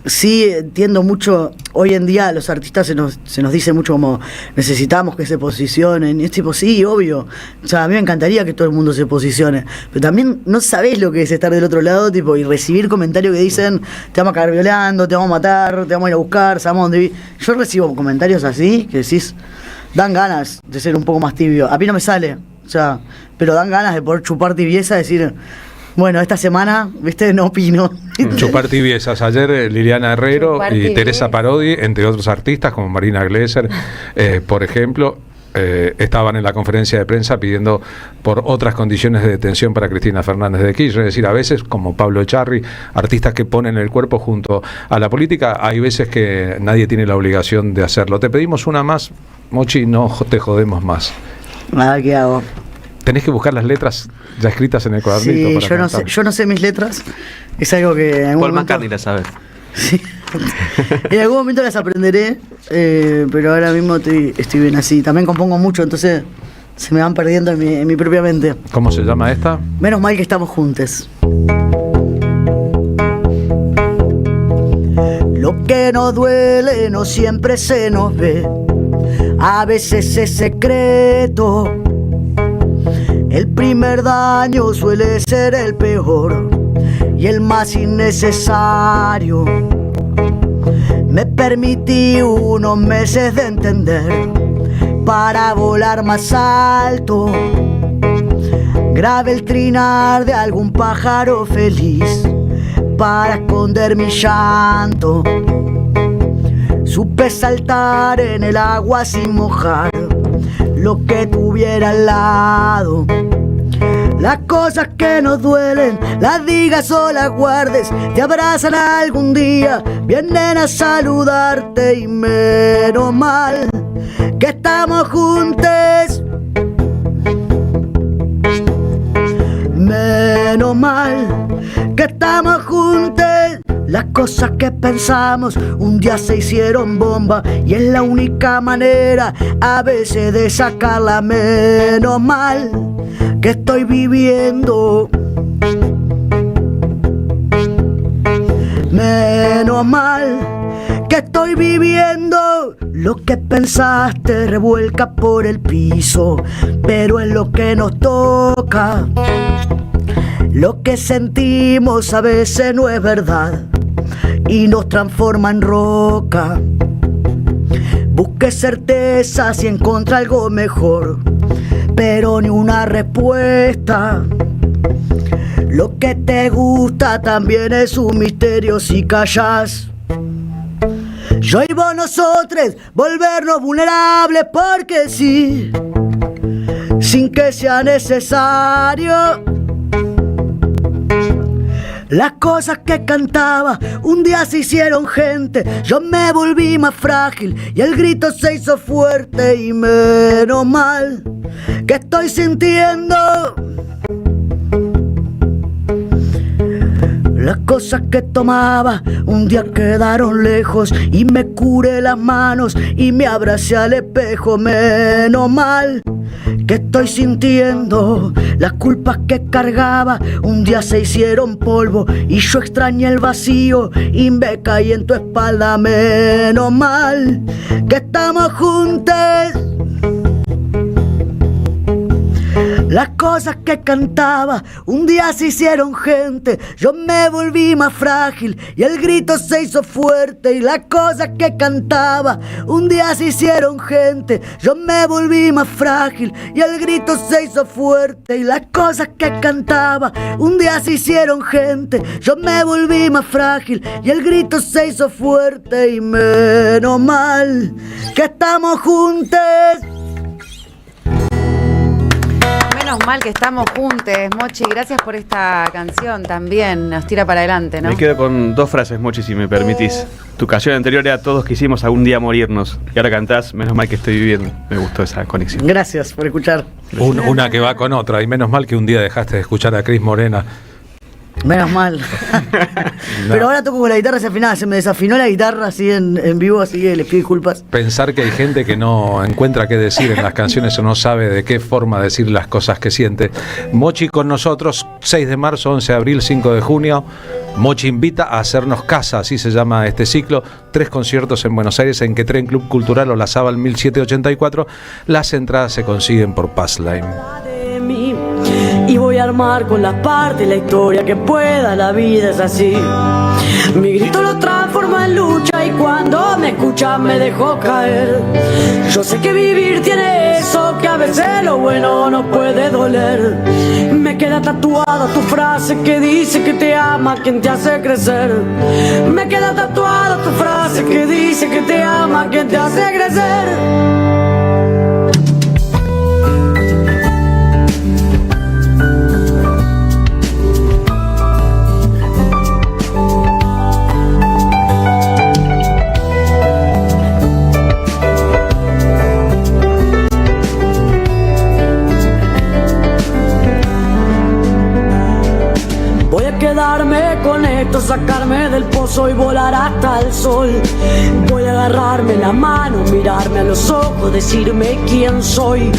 sí entiendo mucho. Hoy en día los artistas se nos dice mucho como necesitamos que se posicionen, y es tipo, sí, obvio, o sea, a mí me encantaría que todo el mundo se posicione, pero también no sabés lo que es estar del otro lado, tipo, y recibir comentarios que dicen te vamos a caer violando, te vamos a matar, te vamos a ir a buscar, sabemos dónde vivir. Yo recibo comentarios así que decís, dan ganas de ser un poco más tibio. A mí no me sale, o sea, pero dan ganas de poder chupar tibieza, decir, bueno, esta semana, viste, no opino. Chupar tibiezas. Ayer Liliana Herrero Chupar y tibiezas. Teresa Parodi, entre otros artistas como Marina Glesser, por ejemplo, estaban en la conferencia de prensa pidiendo por otras condiciones de detención para Cristina Fernández de Kirchner. Es decir, a veces, como Pablo Echarri, artistas que ponen el cuerpo junto a la política, hay veces que nadie tiene la obligación de hacerlo. Te pedimos una más, Mochi, no te jodemos más. Nada, ¿qué hago? Tenés que buscar las letras ya escritas en el cuadernito. Sí, para yo no sé mis letras. Es algo que en algún Paul momento, McCartney la sabe. sí, en algún momento las aprenderé, pero ahora mismo estoy bien así. También compongo mucho, entonces se me van perdiendo en mi propia mente. ¿Cómo se llama esta? Menos mal que estamos juntos. Lo que nos duele no siempre se nos ve, a veces es secreto. El primer daño suele ser el peor y el más innecesario. Me permití unos meses de entender para volar más alto. Grabé el trinar de algún pájaro feliz para esconder mi llanto. Supe saltar en el agua sin mojar lo que tuviera al lado. Las cosas que nos duelen, las digas o las guardes, te abrazan algún día, vienen a saludarte y menos mal que estamos juntos. Menos mal que estamos juntos. Las cosas que pensamos un día se hicieron bomba y es la única manera a veces de sacarla. Menos mal que estoy viviendo. Menos mal que estoy viviendo. Lo que pensaste revuelca por el piso, pero es lo que nos toca. Lo que sentimos a veces no es verdad y nos transforma en roca. Busque certezas y encuentra algo mejor, pero ni una respuesta. Lo que te gusta también es un misterio si callas. Yo y vos nosotros volvernos vulnerables porque sí, sin que sea necesario. Las cosas que cantaba un día se hicieron gente. Yo me volví más frágil y el grito se hizo fuerte. Y menos mal que estoy sintiendo. Las cosas que tomaba un día quedaron lejos y me curé las manos y me abracé al espejo. Menos mal que estoy sintiendo. Las culpas que cargaba un día se hicieron polvo y yo extrañé el vacío y me caí en tu espalda. Menos mal que estamos juntos. Las cosas que cantaba un día se hicieron gente. Yo me volví más frágil y el grito se hizo fuerte. Y las cosas que cantaba un día se hicieron gente. Yo me volví más frágil y el grito se hizo fuerte. Y las cosas que cantaba un día se hicieron gente. Yo me volví más frágil y el grito se hizo fuerte. Y menos mal que estamos juntos. Menos mal que estamos juntos, Mochi. Gracias por esta canción también. Nos tira para adelante, ¿no? Me quedo con dos frases, Mochi, si me permitís. Tu canción anterior era Todos quisimos algún día morirnos. Y ahora cantás Menos mal que estoy viviendo. Me gustó esa conexión. Gracias por escuchar. Una que va con otra. Y menos mal que un día dejaste de escuchar a Cris Morena. Menos mal. Pero ahora toco con la guitarra desafinada. Se me desafinó la guitarra así en vivo, así que les pido disculpas. Pensar que hay gente que no encuentra qué decir en las canciones o no sabe de qué forma decir las cosas que siente. Mochi con nosotros, 6 de marzo, 11 de abril, 5 de junio. Mochi invita a hacernos casa, así se llama este ciclo. 3 conciertos en Buenos Aires en Quetren Club Cultural Olazábal 1784. Las entradas se consiguen por Passline. Y voy a armar con las partes la historia que pueda, la vida es así. Mi grito lo transforma en lucha y cuando me escucha me dejo caer. Yo sé que vivir tiene eso, que a veces lo bueno no puede doler. Me queda tatuada tu frase que dice que te ama quien te hace crecer. Me queda tatuada tu frase que dice que te ama quien te hace crecer. Quedarme con esto, sacarme del pozo y volar hasta el sol. Voy a agarrarme la mano, mirarme a los ojos, decirme quién soy.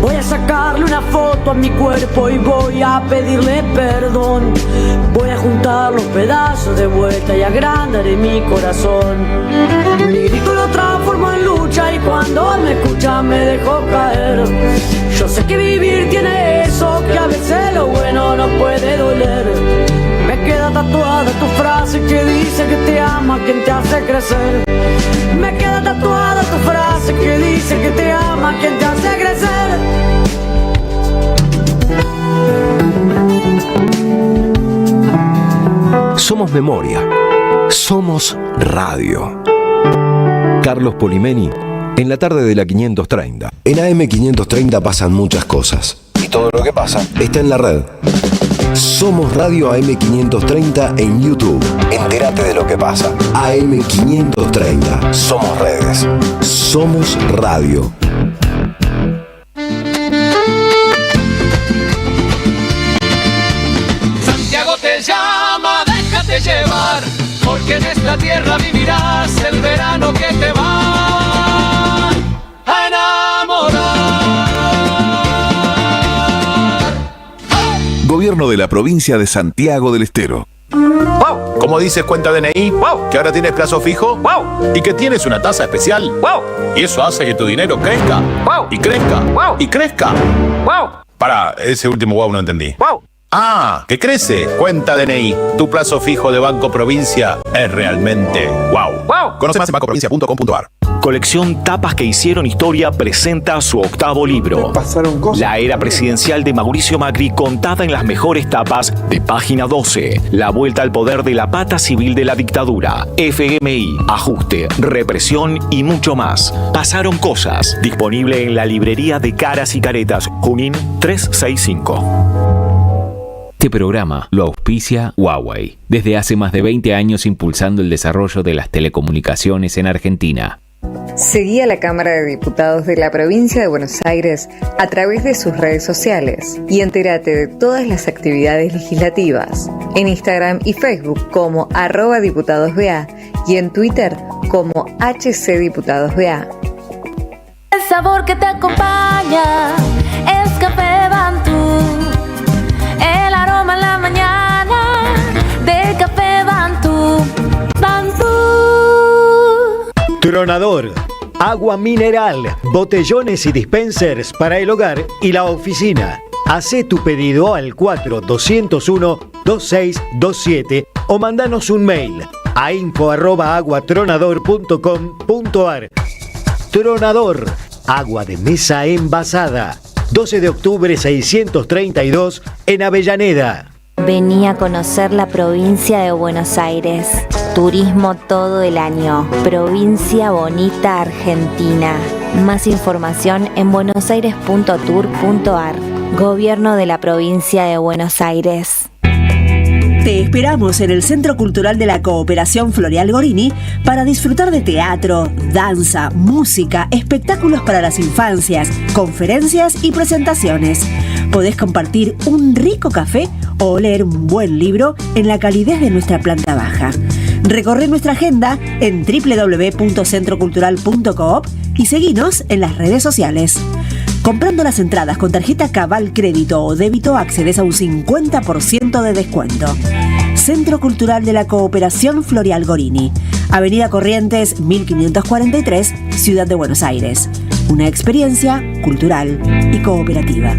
Voy a sacarle una foto a mi cuerpo y voy a pedirle perdón. Voy a juntar los pedazos de vuelta y agrandaré mi corazón. Mi grito lo transformo en lucha y cuando me escucha me dejo caer. Yo sé que vivir tiene eso, que a veces lo bueno no puede doler. Me queda tatuada tu frase que dice que te ama quien te hace crecer. Me queda tatuada tu frase que dice que te ama quien te hace crecer. Somos memoria. Somos radio. Carlos Polimeni, en la tarde de la 530. En AM 530 pasan muchas cosas. todo lo que pasa está en la red. Somos Radio AM530 en YouTube. Entérate de lo que pasa. AM530. Somos redes. Somos radio. Santiago te llama, déjate llevar, porque en esta tierra vivirás el verano que te va a enamorar. Gobierno de la provincia de Santiago del Estero. ¡Wow! Como dices cuenta DNI, ¡wow! Que ahora tienes plazo fijo, ¡wow! Y que tienes una tasa especial, ¡wow! Y eso hace que tu dinero crezca, ¡wow! Y crezca, ¡wow! Y crezca, ¡wow! Para, ese último wow no entendí. ¡Wow! Ah, que crece. Cuenta DNI. Tu plazo fijo de Banco Provincia es realmente wow. ¡Wow! Conoce más en bancoprovincia.com.ar. Colección Tapas que hicieron historia presenta su octavo libro. La era presidencial de Mauricio Macri contada en las mejores tapas de Página 12. La vuelta al poder de la pata civil de la dictadura. FMI, ajuste, represión y mucho más. Pasaron cosas. Disponible en la librería de Caras y Caretas, Junín 365. Este programa lo auspicia Huawei, desde hace más de 20 años impulsando el desarrollo de las telecomunicaciones en Argentina. Seguí a la Cámara de Diputados de la Provincia de Buenos Aires a través de sus redes sociales y entérate de todas las actividades legislativas en Instagram y Facebook como @diputadosBA y en Twitter como HCDiputadosBA. El sabor que te acompaña es Café Bantú. El aroma en la mañana del Café Bantú. Bantú. Tronador, agua mineral, botellones y dispensers para el hogar y la oficina. Hacé tu pedido al 4201-2627 o mandanos un mail a info@aguatronador.com.ar. Tronador, agua de mesa envasada. 12 de octubre 632 en Avellaneda. Vení a conocer la provincia de Buenos Aires. Turismo todo el año. Provincia bonita Argentina. Más información en buenosaires.tour.ar. Gobierno de la provincia de Buenos Aires. Te esperamos en el Centro Cultural de la Cooperación Floreal Gorini para disfrutar de teatro, danza, música, espectáculos para las infancias, conferencias y presentaciones. Podés compartir un rico café o leer un buen libro en la calidez de nuestra planta baja. Recorre nuestra agenda en www.centrocultural.coop y seguinos en las redes sociales. Comprando las entradas con tarjeta Cabal Crédito o Débito accedes a un 50% de descuento. Centro Cultural de la Cooperación Floreal Gorini, Avenida Corrientes 1543, Ciudad de Buenos Aires. Una experiencia cultural y cooperativa.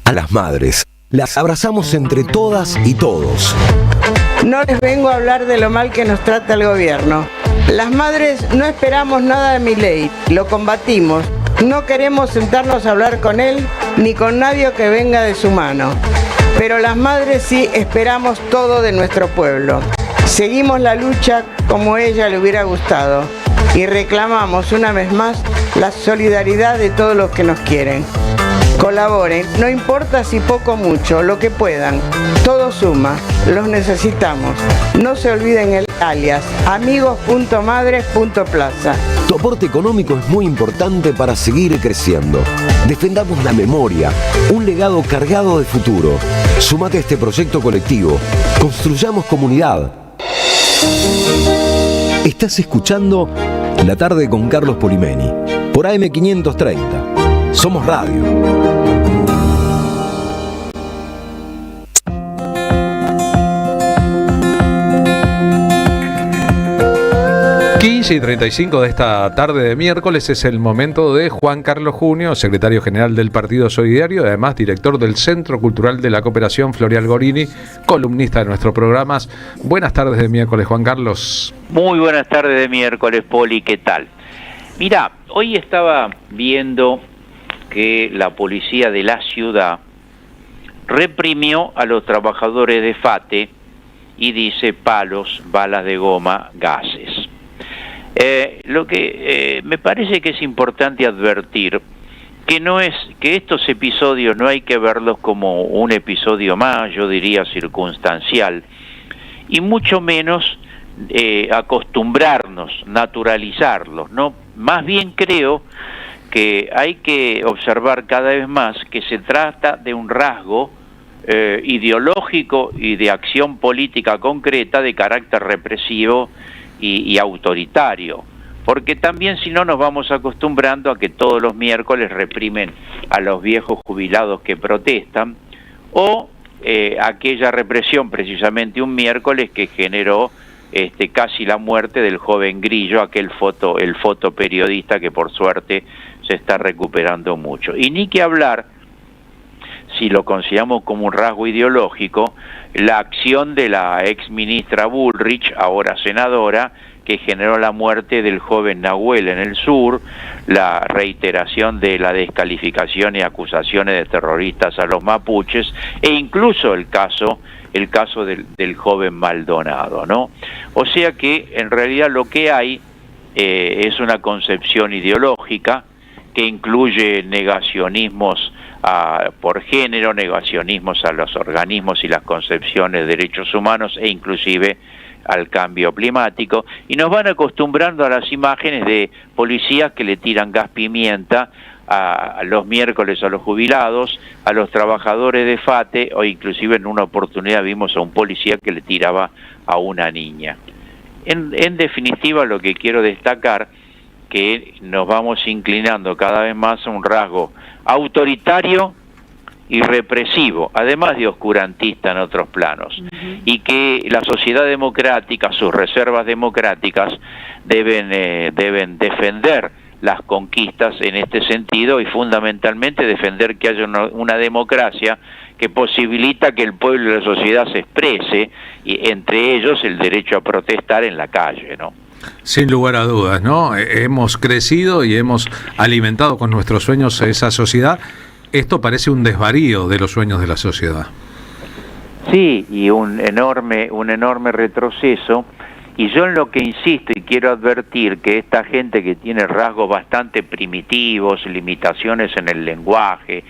A las madres, las abrazamos entre todas y todos. No les vengo a hablar de lo mal que nos trata el gobierno. Las madres no esperamos nada de Milei, lo combatimos. No queremos sentarnos a hablar con él ni con nadie que venga de su mano. Pero las madres sí esperamos todo de nuestro pueblo. Seguimos la lucha como a ella le hubiera gustado y reclamamos una vez más la solidaridad de todos los que nos quieren. Colaboren, no importa si poco o mucho, lo que puedan. Todo suma, los necesitamos. No se olviden el alias, amigos.madres.plaza. Tu aporte económico es muy importante para seguir creciendo. Defendamos la memoria, un legado cargado de futuro. Súmate a este proyecto colectivo. Construyamos comunidad. Estás escuchando La Tarde con Carlos Polimeni por AM530. Somos Radio. 15:35 de esta tarde de miércoles es el momento de Juan Carlos Junio, secretario general del Partido Solidario, además director del Centro Cultural de la Cooperación Floreal Gorini, columnista de nuestros programas. Buenas tardes de miércoles, Juan Carlos. Muy buenas tardes de miércoles, Poli, ¿qué tal? Mira, hoy estaba viendo que la policía de la ciudad reprimió a los trabajadores de FATE y dice palos, balas de goma, gases. Lo que me parece que es importante advertir que estos episodios no hay que verlos como un episodio más, yo diría circunstancial, y mucho menos acostumbrarnos, naturalizarlos, ¿no? Más bien creo que hay que observar cada vez más que se trata de un rasgo ideológico y de acción política concreta de carácter represivo y autoritario, porque también si no nos vamos acostumbrando a que todos los miércoles reprimen a los viejos jubilados que protestan, o aquella represión precisamente un miércoles que generó casi la muerte del joven Grillo, el fotoperiodista que por suerte se está recuperando mucho. Y ni que hablar, si lo consideramos como un rasgo ideológico, la acción de la ex ministra Bullrich, ahora senadora, que generó la muerte del joven Nahuel en el sur, la reiteración de la descalificación y acusaciones de terroristas a los mapuches, e incluso el caso del joven Maldonado, ¿no? O sea que en realidad lo que hay es una concepción ideológica que incluye negacionismos por género, negacionismos a los organismos y las concepciones de derechos humanos e inclusive al cambio climático, y nos van acostumbrando a las imágenes de policías que le tiran gas pimienta a los miércoles a los jubilados, a los trabajadores de FATE, o inclusive en una oportunidad vimos a un policía que le tiraba a una niña. En definitiva, lo que quiero destacar que nos vamos inclinando cada vez más a un rasgo autoritario y represivo, además de oscurantista en otros planos, y que la sociedad democrática, sus reservas democráticas, deben defender las conquistas en este sentido y fundamentalmente defender que haya una democracia que posibilita que el pueblo y la sociedad se exprese, y entre ellos el derecho a protestar en la calle, ¿no? Sin lugar a dudas, ¿no? Hemos crecido y hemos alimentado con nuestros sueños esa sociedad. Esto parece un desvarío de los sueños de la sociedad. Sí, y un enorme retroceso. Y yo en lo que insisto y quiero advertir que esta gente que tiene rasgos bastante primitivos, limitaciones en el lenguaje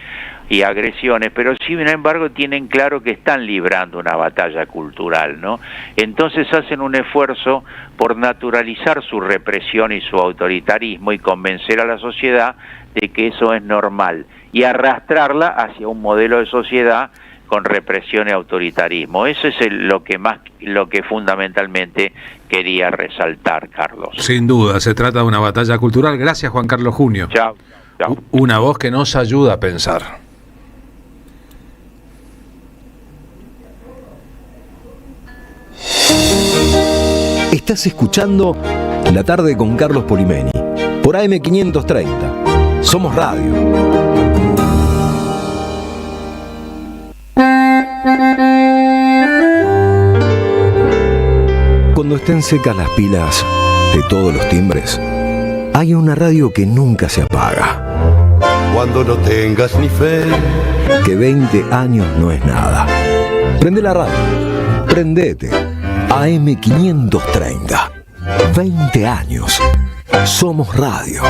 y agresiones, pero sin embargo tienen claro que están librando una batalla cultural, ¿no? Entonces hacen un esfuerzo por naturalizar su represión y su autoritarismo y convencer a la sociedad de que eso es normal y arrastrarla hacia un modelo de sociedad con represión y autoritarismo. Eso es lo que fundamentalmente quería resaltar, Carlos. Sin duda, se trata de una batalla cultural. Gracias, Juan Carlos Junio. Chao. Una voz que nos ayuda a pensar. Estás escuchando La Tarde con Carlos Polimeni por AM530. Somos Radio. Cuando estén secas las pilas de todos los timbres, hay una radio que nunca se apaga. Cuando no tengas ni fe, que 20 años no es nada. Prende la radio. Prendete. AM530. 20 años. Somos radio.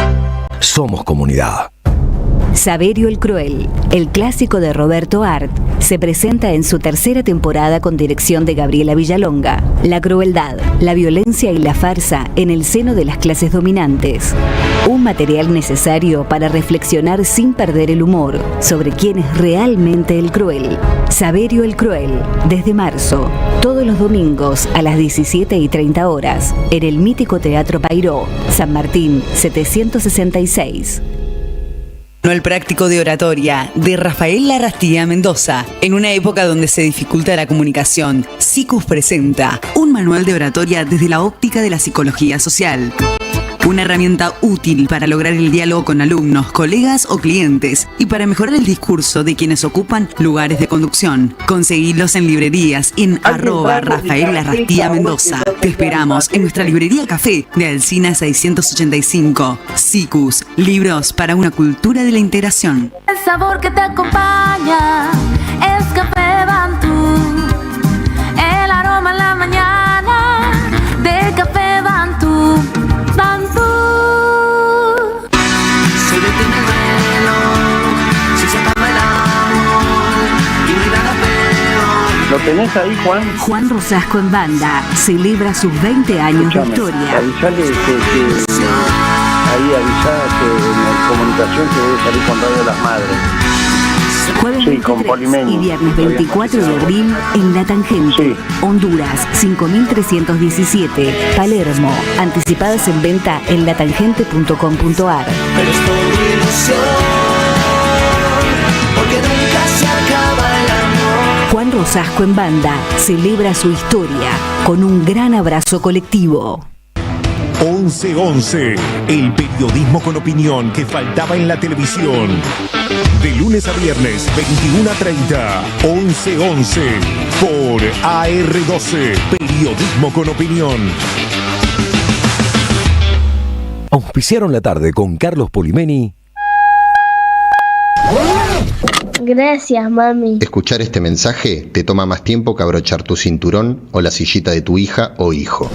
Somos comunidad. Saberio el Cruel, el clásico de Roberto Art, se presenta en su tercera temporada con dirección de Gabriela Villalonga. La crueldad, la violencia y la farsa en el seno de las clases dominantes. Un material necesario para reflexionar sin perder el humor sobre quién es realmente el cruel. Saberio el Cruel, desde marzo, todos los domingos a las 17:30 horas, en el mítico Teatro Pairó, San Martín 766. Manual práctico de oratoria de Rafael Larrastía Mendoza. En una época donde se dificulta la comunicación, SICUS presenta un manual de oratoria desde la óptica de la psicología social. Una herramienta útil para lograr el diálogo con alumnos, colegas o clientes y para mejorar el discurso de quienes ocupan lugares de conducción. Conseguilos en librerías en @Rafael Larrastía Mendoza. Te esperamos en nuestra librería Café de Alsina 685. SICUS, libros para una cultura de la integración. El sabor que te acompaña es Café Bantú. El aroma en la mañana del Café Bantú. tenés ahí, Juan? Juan Rosasco en banda celebra sus 20 años de historia. Avisale que ahí avisá que en la comunicación que debe salir con Radio Las Madres. Jueves Sí, con 23 Polimenio. y viernes 24 de abril en La Tangente, Honduras 5317, Palermo. Anticipadas en venta en latangente.com.ar. Pero es por ilusión, porque nunca se acaba el amor. Juan Rosasco en banda celebra su historia con un gran abrazo colectivo. 11-11, el periodismo con opinión que faltaba en la televisión. De lunes a viernes, 21 a 30, 11-11, por AR12, periodismo con opinión. Auspiciaron la tarde con Carlos Polimeni. Gracias, mami. Escuchar este mensaje te toma más tiempo que abrochar tu cinturón o la sillita de tu hija o hijo.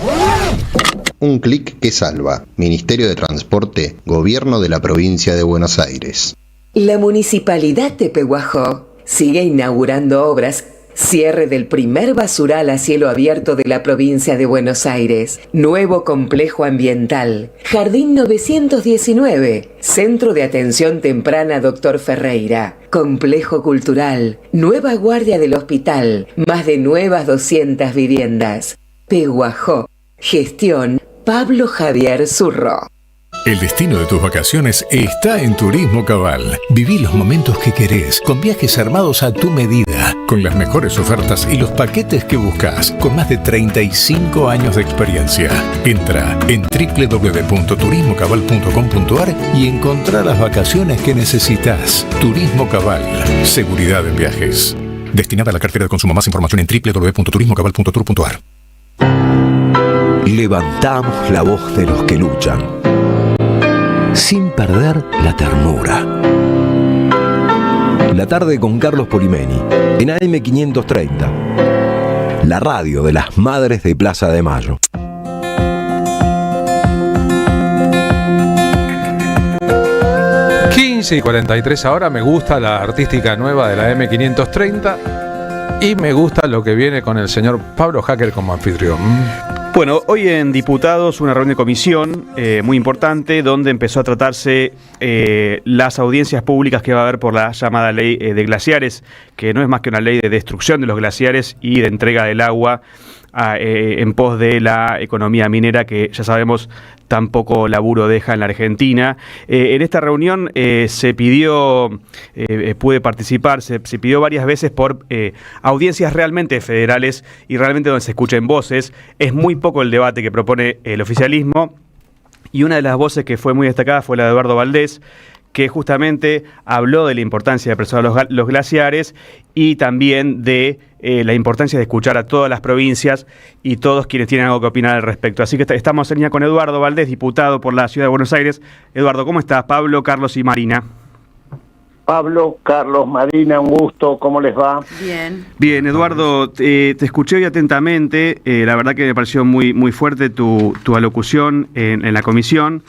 Un clic que salva. Ministerio de Transporte, Gobierno de la Provincia de Buenos Aires. La Municipalidad de Pehuajó sigue inaugurando obras. Cierre del primer basural a cielo abierto de la provincia de Buenos Aires. Nuevo complejo ambiental. Jardín 919. Centro de Atención Temprana Dr. Ferreira. Complejo cultural. Nueva guardia del hospital. Más de nuevas 200 viviendas. Pehuajó. Gestión Pablo Javier Zurro. El destino de tus vacaciones está en Turismo Cabal. Viví los momentos que querés, con viajes armados a tu medida, con las mejores ofertas y los paquetes que buscas, con más de 35 años de experiencia. Entra en www.turismocabal.com.ar y encontrá las vacaciones que necesitas. Turismo Cabal, seguridad en viajes. Destinada a la cartera de consumo. Más información en www.turismocabal.tour.ar. Levantamos la voz de los que luchan, sin perder la ternura. La tarde con Carlos Polimeni, en AM530, la radio de las Madres de Plaza de Mayo. Y 43 ahora. Me gusta la artística nueva de la M530 y me gusta lo que viene con el señor Pablo Hacker como anfitrión. Bueno, hoy en Diputados una reunión de comisión muy importante donde empezó a tratarse las audiencias públicas que va a haber por la llamada ley de glaciares, que no es más que una ley de destrucción de los glaciares y de entrega del agua en pos de la economía minera, que ya sabemos tan poco laburo deja en la Argentina. En esta reunión se pidió, pude participar, se pidió varias veces por audiencias realmente federales y realmente donde se escuchen voces. Es muy poco el debate que propone el oficialismo, y una de las voces que fue muy destacada fue la de Eduardo Valdés, que justamente habló de la importancia de preservar los glaciares y también de la importancia de escuchar a todas las provincias y todos quienes tienen algo que opinar al respecto. Así que estamos en línea con Eduardo Valdés, diputado por la Ciudad de Buenos Aires. Eduardo, ¿cómo estás? Pablo, Carlos y Marina. Pablo, Carlos, Marina, un gusto, ¿cómo les va? Bien. Bien, Eduardo, te escuché hoy atentamente, la verdad que me pareció muy fuerte tu alocución en la comisión.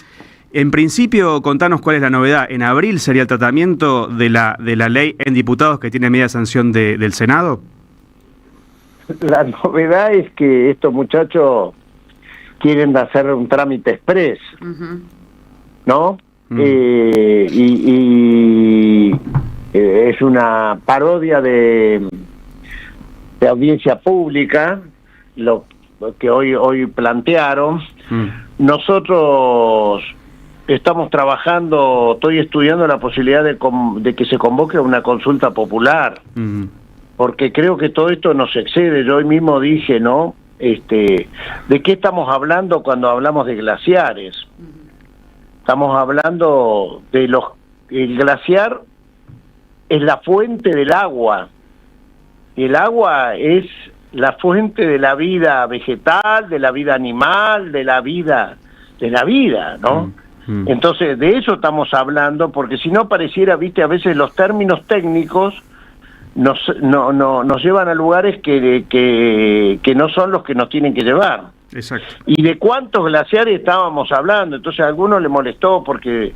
En principio, contanos cuál es la novedad. En abril sería el tratamiento de la ley en diputados que tiene media sanción del Senado. La novedad es que estos muchachos quieren hacer un trámite express, ¿no? Es una parodia de audiencia pública, lo que hoy plantearon. Nosotros estamos trabajando, estoy estudiando la posibilidad de que se convoque una consulta popular, porque creo que todo esto nos excede. Yo hoy mismo dije, ¿no? ¿De qué estamos hablando cuando hablamos de glaciares? Estamos hablando de el glaciar es la fuente del agua, y el agua es la fuente de la vida vegetal, de la vida animal, de la vida, ¿no? Entonces, de eso estamos hablando, porque si no pareciera, viste, a veces los términos técnicos nos llevan a lugares que no son los que nos tienen que llevar. Exacto. ¿Y de cuántos glaciares estábamos hablando? Entonces a algunos le molestó porque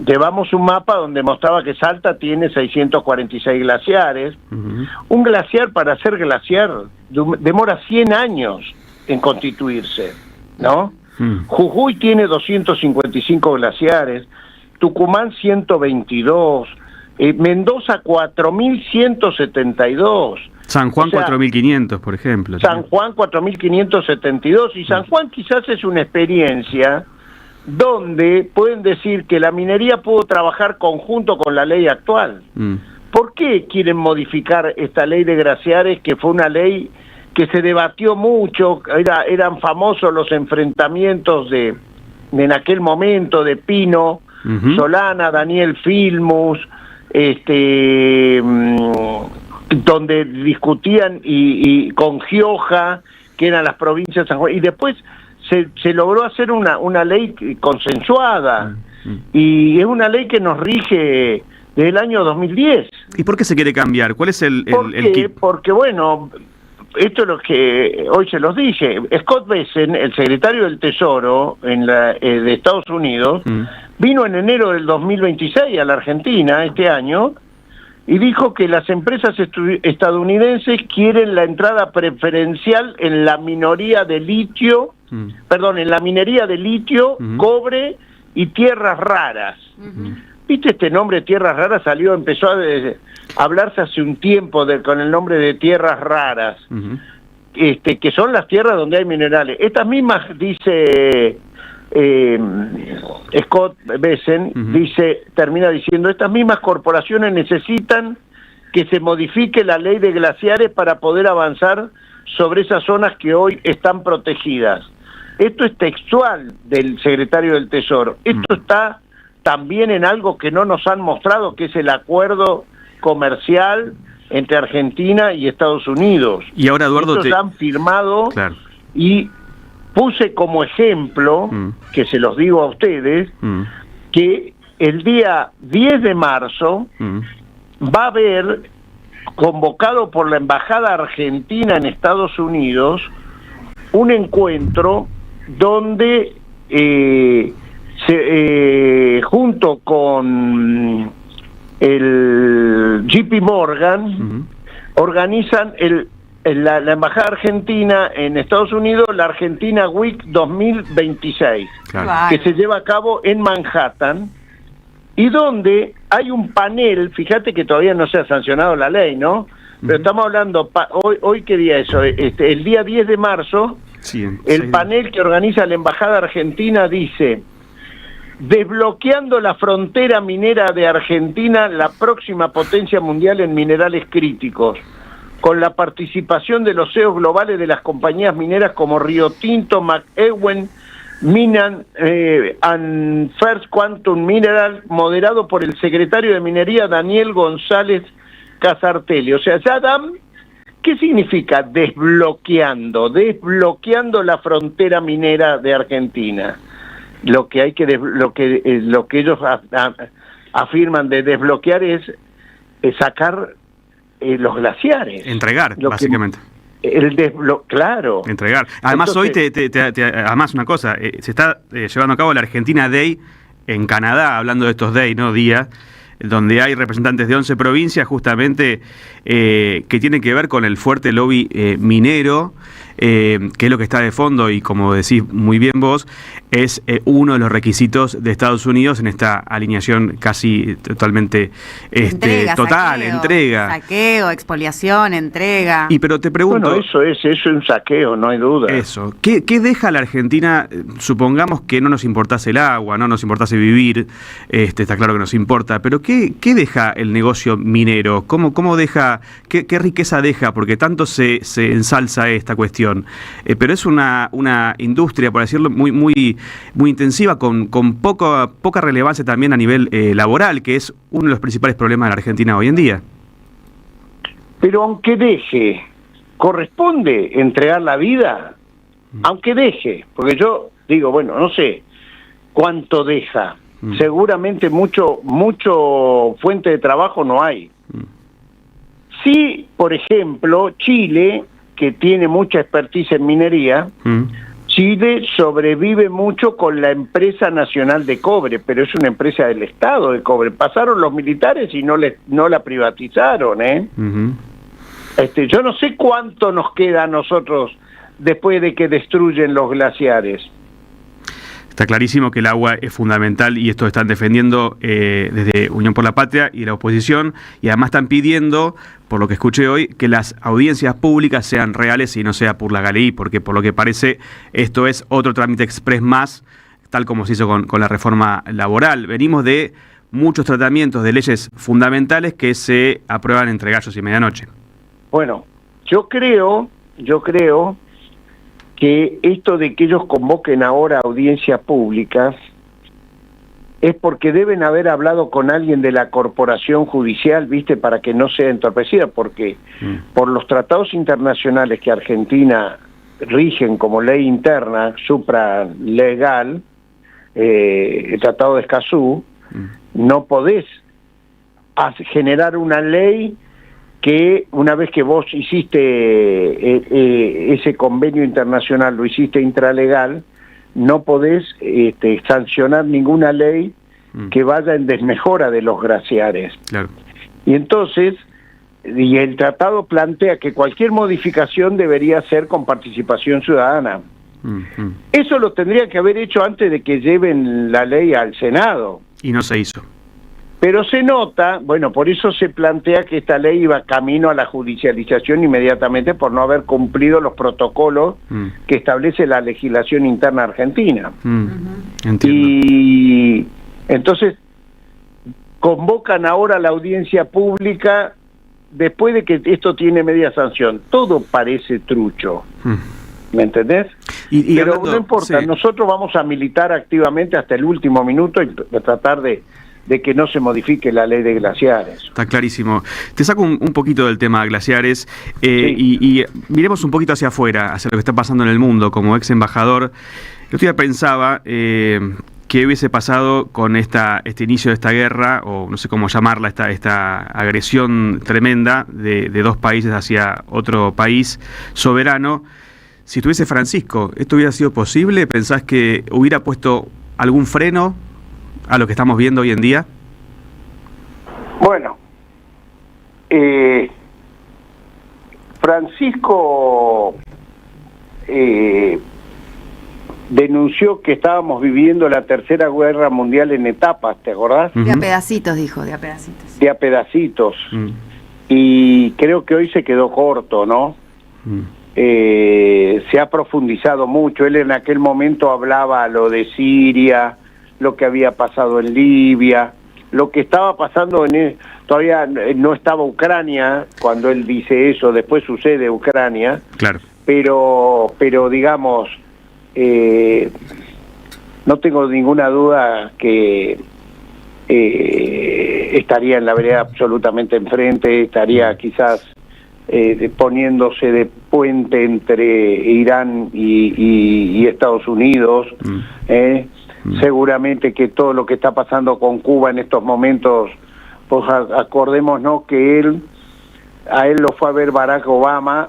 llevamos un mapa donde mostraba que Salta tiene 646 glaciares. Un glaciar, para ser glaciar, demora 100 años en constituirse, ¿no? Jujuy tiene 255 glaciares, Tucumán 122, Mendoza 4.172. San Juan 4.500, por ejemplo. San Juan 4.572, y San Juan quizás es una experiencia donde pueden decir que la minería pudo trabajar conjunto con la ley actual. ¿Por qué quieren modificar esta ley de glaciares, que fue una ley que se debatió mucho? Eran famosos los enfrentamientos en aquel momento de Pino, Solana, Daniel Filmus, donde discutían y con Gioja, que eran las provincias de San Juan, y después se logró hacer una ley consensuada, y es una ley que nos rige desde el año 2010. ¿Y por qué se quiere cambiar? ¿Cuál es el kit? Porque, bueno, esto es lo que hoy se los dije. Scott Bessent, el secretario del Tesoro de Estados Unidos, vino en enero del 2026 a la Argentina este año y dijo que las empresas estadounidenses quieren la entrada preferencial en la minería de litio, cobre y tierras raras. ¿Viste este nombre, tierras raras? Empezó a hablarse hace un tiempo con el nombre de tierras raras, que son las tierras donde hay minerales. Estas mismas, dice Scott Bessent, termina diciendo, estas mismas corporaciones necesitan que se modifique la ley de glaciares para poder avanzar sobre esas zonas que hoy están protegidas. Esto es textual del secretario del Tesoro. Esto está también en algo que no nos han mostrado, que es el acuerdo comercial entre Argentina y Estados Unidos. Y ahora, Eduardo, estos han firmado, claro. Y puse como ejemplo, que se los digo a ustedes, que el día 10 de marzo va a haber, convocado por la Embajada Argentina en Estados Unidos, un encuentro donde junto con el JP Morgan organizan la Embajada Argentina en Estados Unidos, la Argentina Week 2026, que se lleva a cabo en Manhattan, y donde hay un panel. Fíjate que todavía no se ha sancionado la ley, ¿no? Pero estamos hablando, hoy ¿qué día es eso? El día 10 de marzo, el panel que organiza la Embajada Argentina dice: desbloqueando la frontera minera de Argentina, la próxima potencia mundial en minerales críticos, con la participación de los CEOs globales de las compañías mineras como Rio Tinto, McEwen, Minan and First Quantum Mineral, moderado por el secretario de Minería Daniel González Casartelli. O sea, Adam, ¿qué significa desbloqueando? Desbloqueando la frontera minera de Argentina. Lo que hay que lo que ellos afirman de desbloquear es sacar los glaciares. Entregar, básicamente. Claro. Entregar. Además, entonces, hoy además una cosa, se está llevando a cabo la Argentina Day en Canadá, hablando de estos Day, ¿no? Días, donde hay representantes de 11 provincias, justamente, que tienen que ver con el fuerte lobby minero, que es lo que está de fondo, y como decís muy bien vos, es uno de los requisitos de Estados Unidos en esta alineación casi totalmente saqueo, expoliación, entrega. Pero te pregunto, bueno, eso es un saqueo, no hay duda. Eso, ¿qué deja la Argentina? Supongamos que no nos importase el agua, no nos importase vivir, está claro que nos importa, pero ¿qué deja el negocio minero? ¿Cómo deja, qué riqueza deja? Porque tanto se ensalza esta cuestión, pero es una industria, por decirlo, muy intensiva, con poca relevancia también a nivel laboral, que es uno de los principales problemas de la Argentina hoy en día. Pero aunque deje, ¿corresponde entregar la vida? Aunque deje, porque yo digo, bueno, no sé cuánto deja, seguramente mucho fuente de trabajo no hay. Sí, por ejemplo, Chile, que tiene mucha expertise en minería, si Chile sobrevive mucho con la empresa nacional de cobre, pero es una empresa del Estado de cobre. Pasaron los militares y no la privatizaron, ¿eh? Yo no sé cuánto nos queda a nosotros después de que destruyen los glaciares. Está clarísimo que el agua es fundamental y esto están defendiendo desde Unión por la Patria y la oposición, y además están pidiendo, por lo que escuché hoy, que las audiencias públicas sean reales y no sea por la Galeí, porque por lo que parece esto es otro trámite express más, tal como se hizo con la reforma laboral. Venimos de muchos tratamientos de leyes fundamentales que se aprueban entre gallos y medianoche. Bueno, yo creo que esto de que ellos convoquen ahora audiencias públicas es porque deben haber hablado con alguien de la corporación judicial, ¿viste? Para que no sea entorpecida, porque por los tratados internacionales que Argentina rigen como ley interna, supralegal, el Tratado de Escazú, no podés generar una ley que una vez que vos hiciste ese convenio internacional, lo hiciste intralegal, no podés sancionar ninguna ley que vaya en desmejora de los glaciares. Claro. Y entonces, y el tratado plantea que cualquier modificación debería ser con participación ciudadana. Eso lo tendría que haber hecho antes de que lleven la ley al Senado. Y no se hizo. Pero se nota, bueno, por eso se plantea que esta ley iba camino a la judicialización inmediatamente por no haber cumplido los protocolos que establece la legislación interna argentina. Entiendo. Y entonces convocan ahora la audiencia pública después de que esto tiene media sanción. Todo parece trucho. ¿Me entendés? Pero hablando, no importa, sí. Nosotros vamos a militar activamente hasta el último minuto y tratar de que no se modifique la ley de glaciares. Está clarísimo. Te saco un poquito del tema de glaciares y miremos un poquito hacia afuera, hacia lo que está pasando en el mundo. Como ex embajador, el otro día pensaba qué hubiese pasado con este inicio de esta guerra, o no sé cómo llamarla, esta agresión tremenda de dos países hacia otro país soberano. Si estuviese Francisco, ¿esto hubiera sido posible? ¿Pensás que hubiera puesto algún freno a lo que estamos viendo hoy en día? Bueno, Francisco denunció que estábamos viviendo la Tercera Guerra Mundial en etapas, ¿te acordás? De a pedacitos, dijo, de a pedacitos. De a pedacitos. Y creo que hoy se quedó corto, ¿no? Se ha profundizado mucho. Él en aquel momento hablaba lo de Siria, lo que había pasado en Libia, lo que estaba pasando todavía no estaba Ucrania cuando él dice eso, después sucede Ucrania, claro. pero digamos, no tengo ninguna duda que estaría en la vereda absolutamente enfrente, estaría quizás poniéndose de puente entre Irán y Estados Unidos, seguramente que todo lo que está pasando con Cuba en estos momentos, pues acordémonos que a él lo fue a ver Barack Obama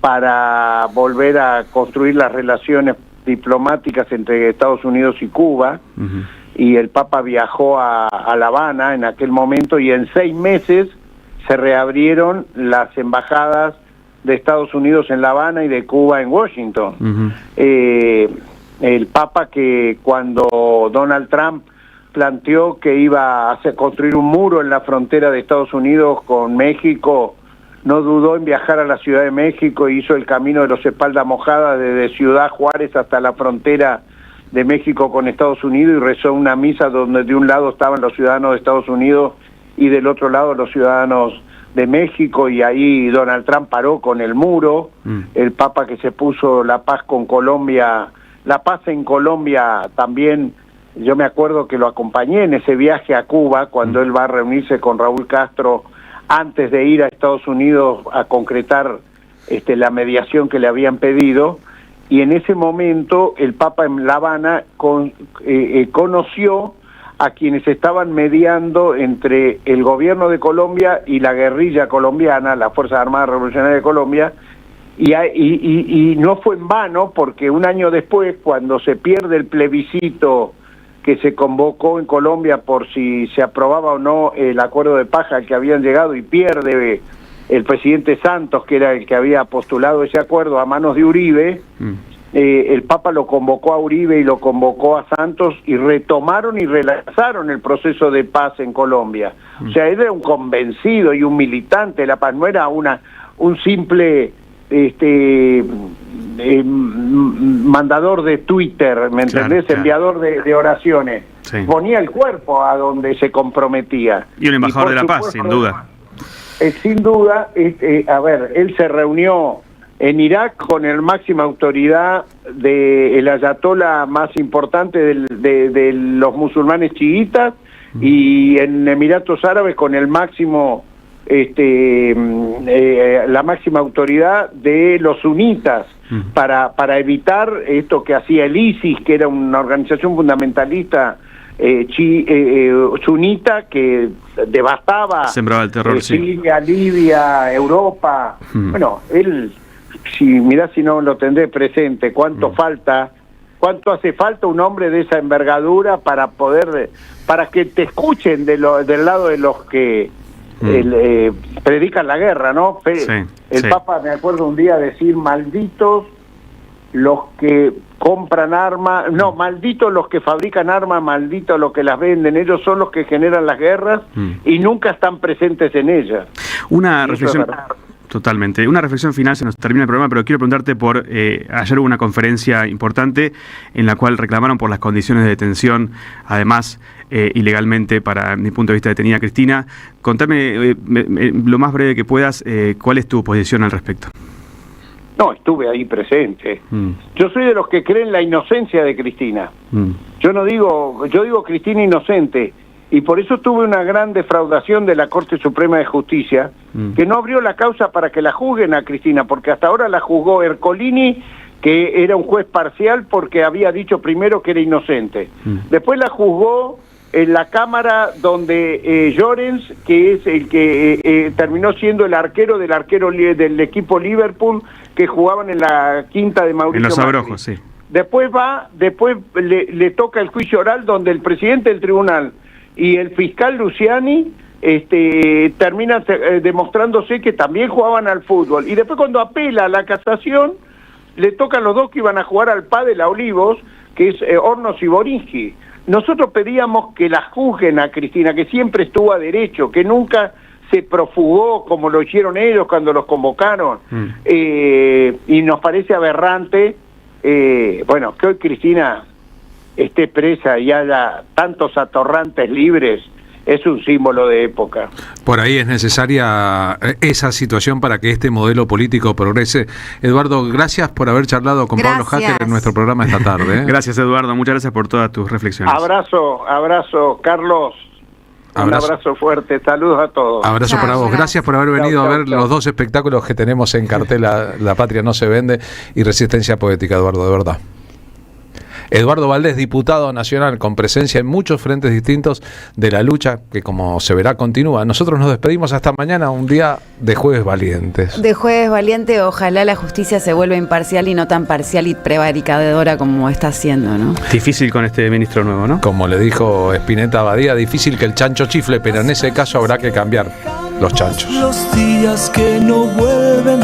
para volver a construir las relaciones diplomáticas entre Estados Unidos y Cuba, y el Papa viajó a La Habana en aquel momento, y en 6 meses se reabrieron las embajadas de Estados Unidos en La Habana y de Cuba en Washington. El Papa, que cuando Donald Trump planteó que iba a construir un muro en la frontera de Estados Unidos con México, no dudó en viajar a la Ciudad de México e hizo el camino de los espaldas mojadas desde Ciudad Juárez hasta la frontera de México con Estados Unidos, y rezó una misa donde de un lado estaban los ciudadanos de Estados Unidos y del otro lado los ciudadanos de México, y ahí Donald Trump paró con el muro. El Papa que se puso la paz con Colombia, la paz en Colombia también, yo me acuerdo que lo acompañé en ese viaje a Cuba cuando él va a reunirse con Raúl Castro antes de ir a Estados Unidos a concretar la mediación que le habían pedido, y en ese momento el Papa en La Habana conoció a quienes estaban mediando entre el gobierno de Colombia y la guerrilla colombiana, las Fuerzas Armadas Revolucionarias de Colombia, Y no fue en vano, porque un año después, cuando se pierde el plebiscito que se convocó en Colombia por si se aprobaba o no el acuerdo de paz al que habían llegado, y pierde el presidente Santos, que era el que había postulado ese acuerdo, a manos de Uribe, el Papa lo convocó a Uribe y lo convocó a Santos, y retomaron y relanzaron el proceso de paz en Colombia. O sea, él era un convencido y un militante de la paz, no era un simple mandador de Twitter, ¿me entendés? Claro. Enviador de oraciones. Sí. Ponía el cuerpo a donde se comprometía. Y un embajador de la paz, sin duda. Sin duda, a ver, él se reunió en Irak con el máxima autoridad del ayatolá más importante de los musulmanes chiitas, y en Emiratos Árabes con el máximo la máxima autoridad de los sunitas, para evitar esto que hacía el ISIS, que era una organización fundamentalista sunita que devastaba, sembraba el terror, Siria, Libia, Europa. Bueno, él, si no lo tendré presente, cuánto hace falta un hombre de esa envergadura para que te escuchen del lado de los que predican la guerra, ¿no? El Papa, me acuerdo un día decir: malditos los que compran armas, no, malditos los que fabrican armas, malditos los que las venden, ellos son los que generan las guerras y nunca están presentes en ellas. Una reflexión... Totalmente. Una reflexión final, se nos termina el programa, pero quiero preguntarte por... ayer hubo una conferencia importante en la cual reclamaron por las condiciones de detención, además, ilegalmente, para mi punto de vista, detenida Cristina. Contame, lo más breve que puedas, ¿cuál es tu posición al respecto? No, estuve ahí presente. Yo soy de los que creen la inocencia de Cristina. Yo digo Cristina inocente. Y por eso tuve una gran defraudación de la Corte Suprema de Justicia, que no abrió la causa para que la juzguen a Cristina, porque hasta ahora la juzgó Ercolini, que era un juez parcial porque había dicho primero que era inocente. Después la juzgó en la Cámara donde Llorens, que es el que terminó siendo el arquero del equipo Liverpool, que jugaban en la quinta de Mauricio Macri. En los Abrojos, sí. Después le toca el juicio oral donde el presidente del tribunal y el fiscal Luciani termina demostrándose que también jugaban al fútbol. Y después, cuando apela a la casación, le tocan los dos que iban a jugar al pádel a Olivos, que es Hornos y Borinski. Nosotros pedíamos que la juzguen a Cristina, que siempre estuvo a derecho, que nunca se profugó como lo hicieron ellos cuando los convocaron. Y nos parece aberrante, que hoy Cristina esté presa y haya tantos atorrantes libres, es un símbolo de época. Por ahí es necesaria esa situación para que este modelo político progrese. Eduardo, gracias por haber charlado con Pablo Hacker en nuestro programa esta tarde. Gracias, Eduardo, muchas gracias por todas tus reflexiones. Abrazo, Carlos. Un abrazo fuerte, saludos a todos. Abrazo para vos, gracias por haber venido a ver los dos espectáculos que tenemos en cartel, La Patria no se vende y Resistencia Poética, Eduardo, de verdad. Eduardo Valdés, diputado nacional con presencia en muchos frentes distintos de la lucha que, como se verá, continúa. Nosotros nos despedimos hasta mañana, un día de Jueves Valientes. De Jueves Valiente, ojalá la justicia se vuelva imparcial y no tan parcial y prevaricadora como está haciendo, ¿no? Difícil con este ministro nuevo, ¿no? Como le dijo Spinetta Badía, difícil que el chancho chifle, pero en ese caso habrá que cambiar los chanchos. Los días que no vuelven.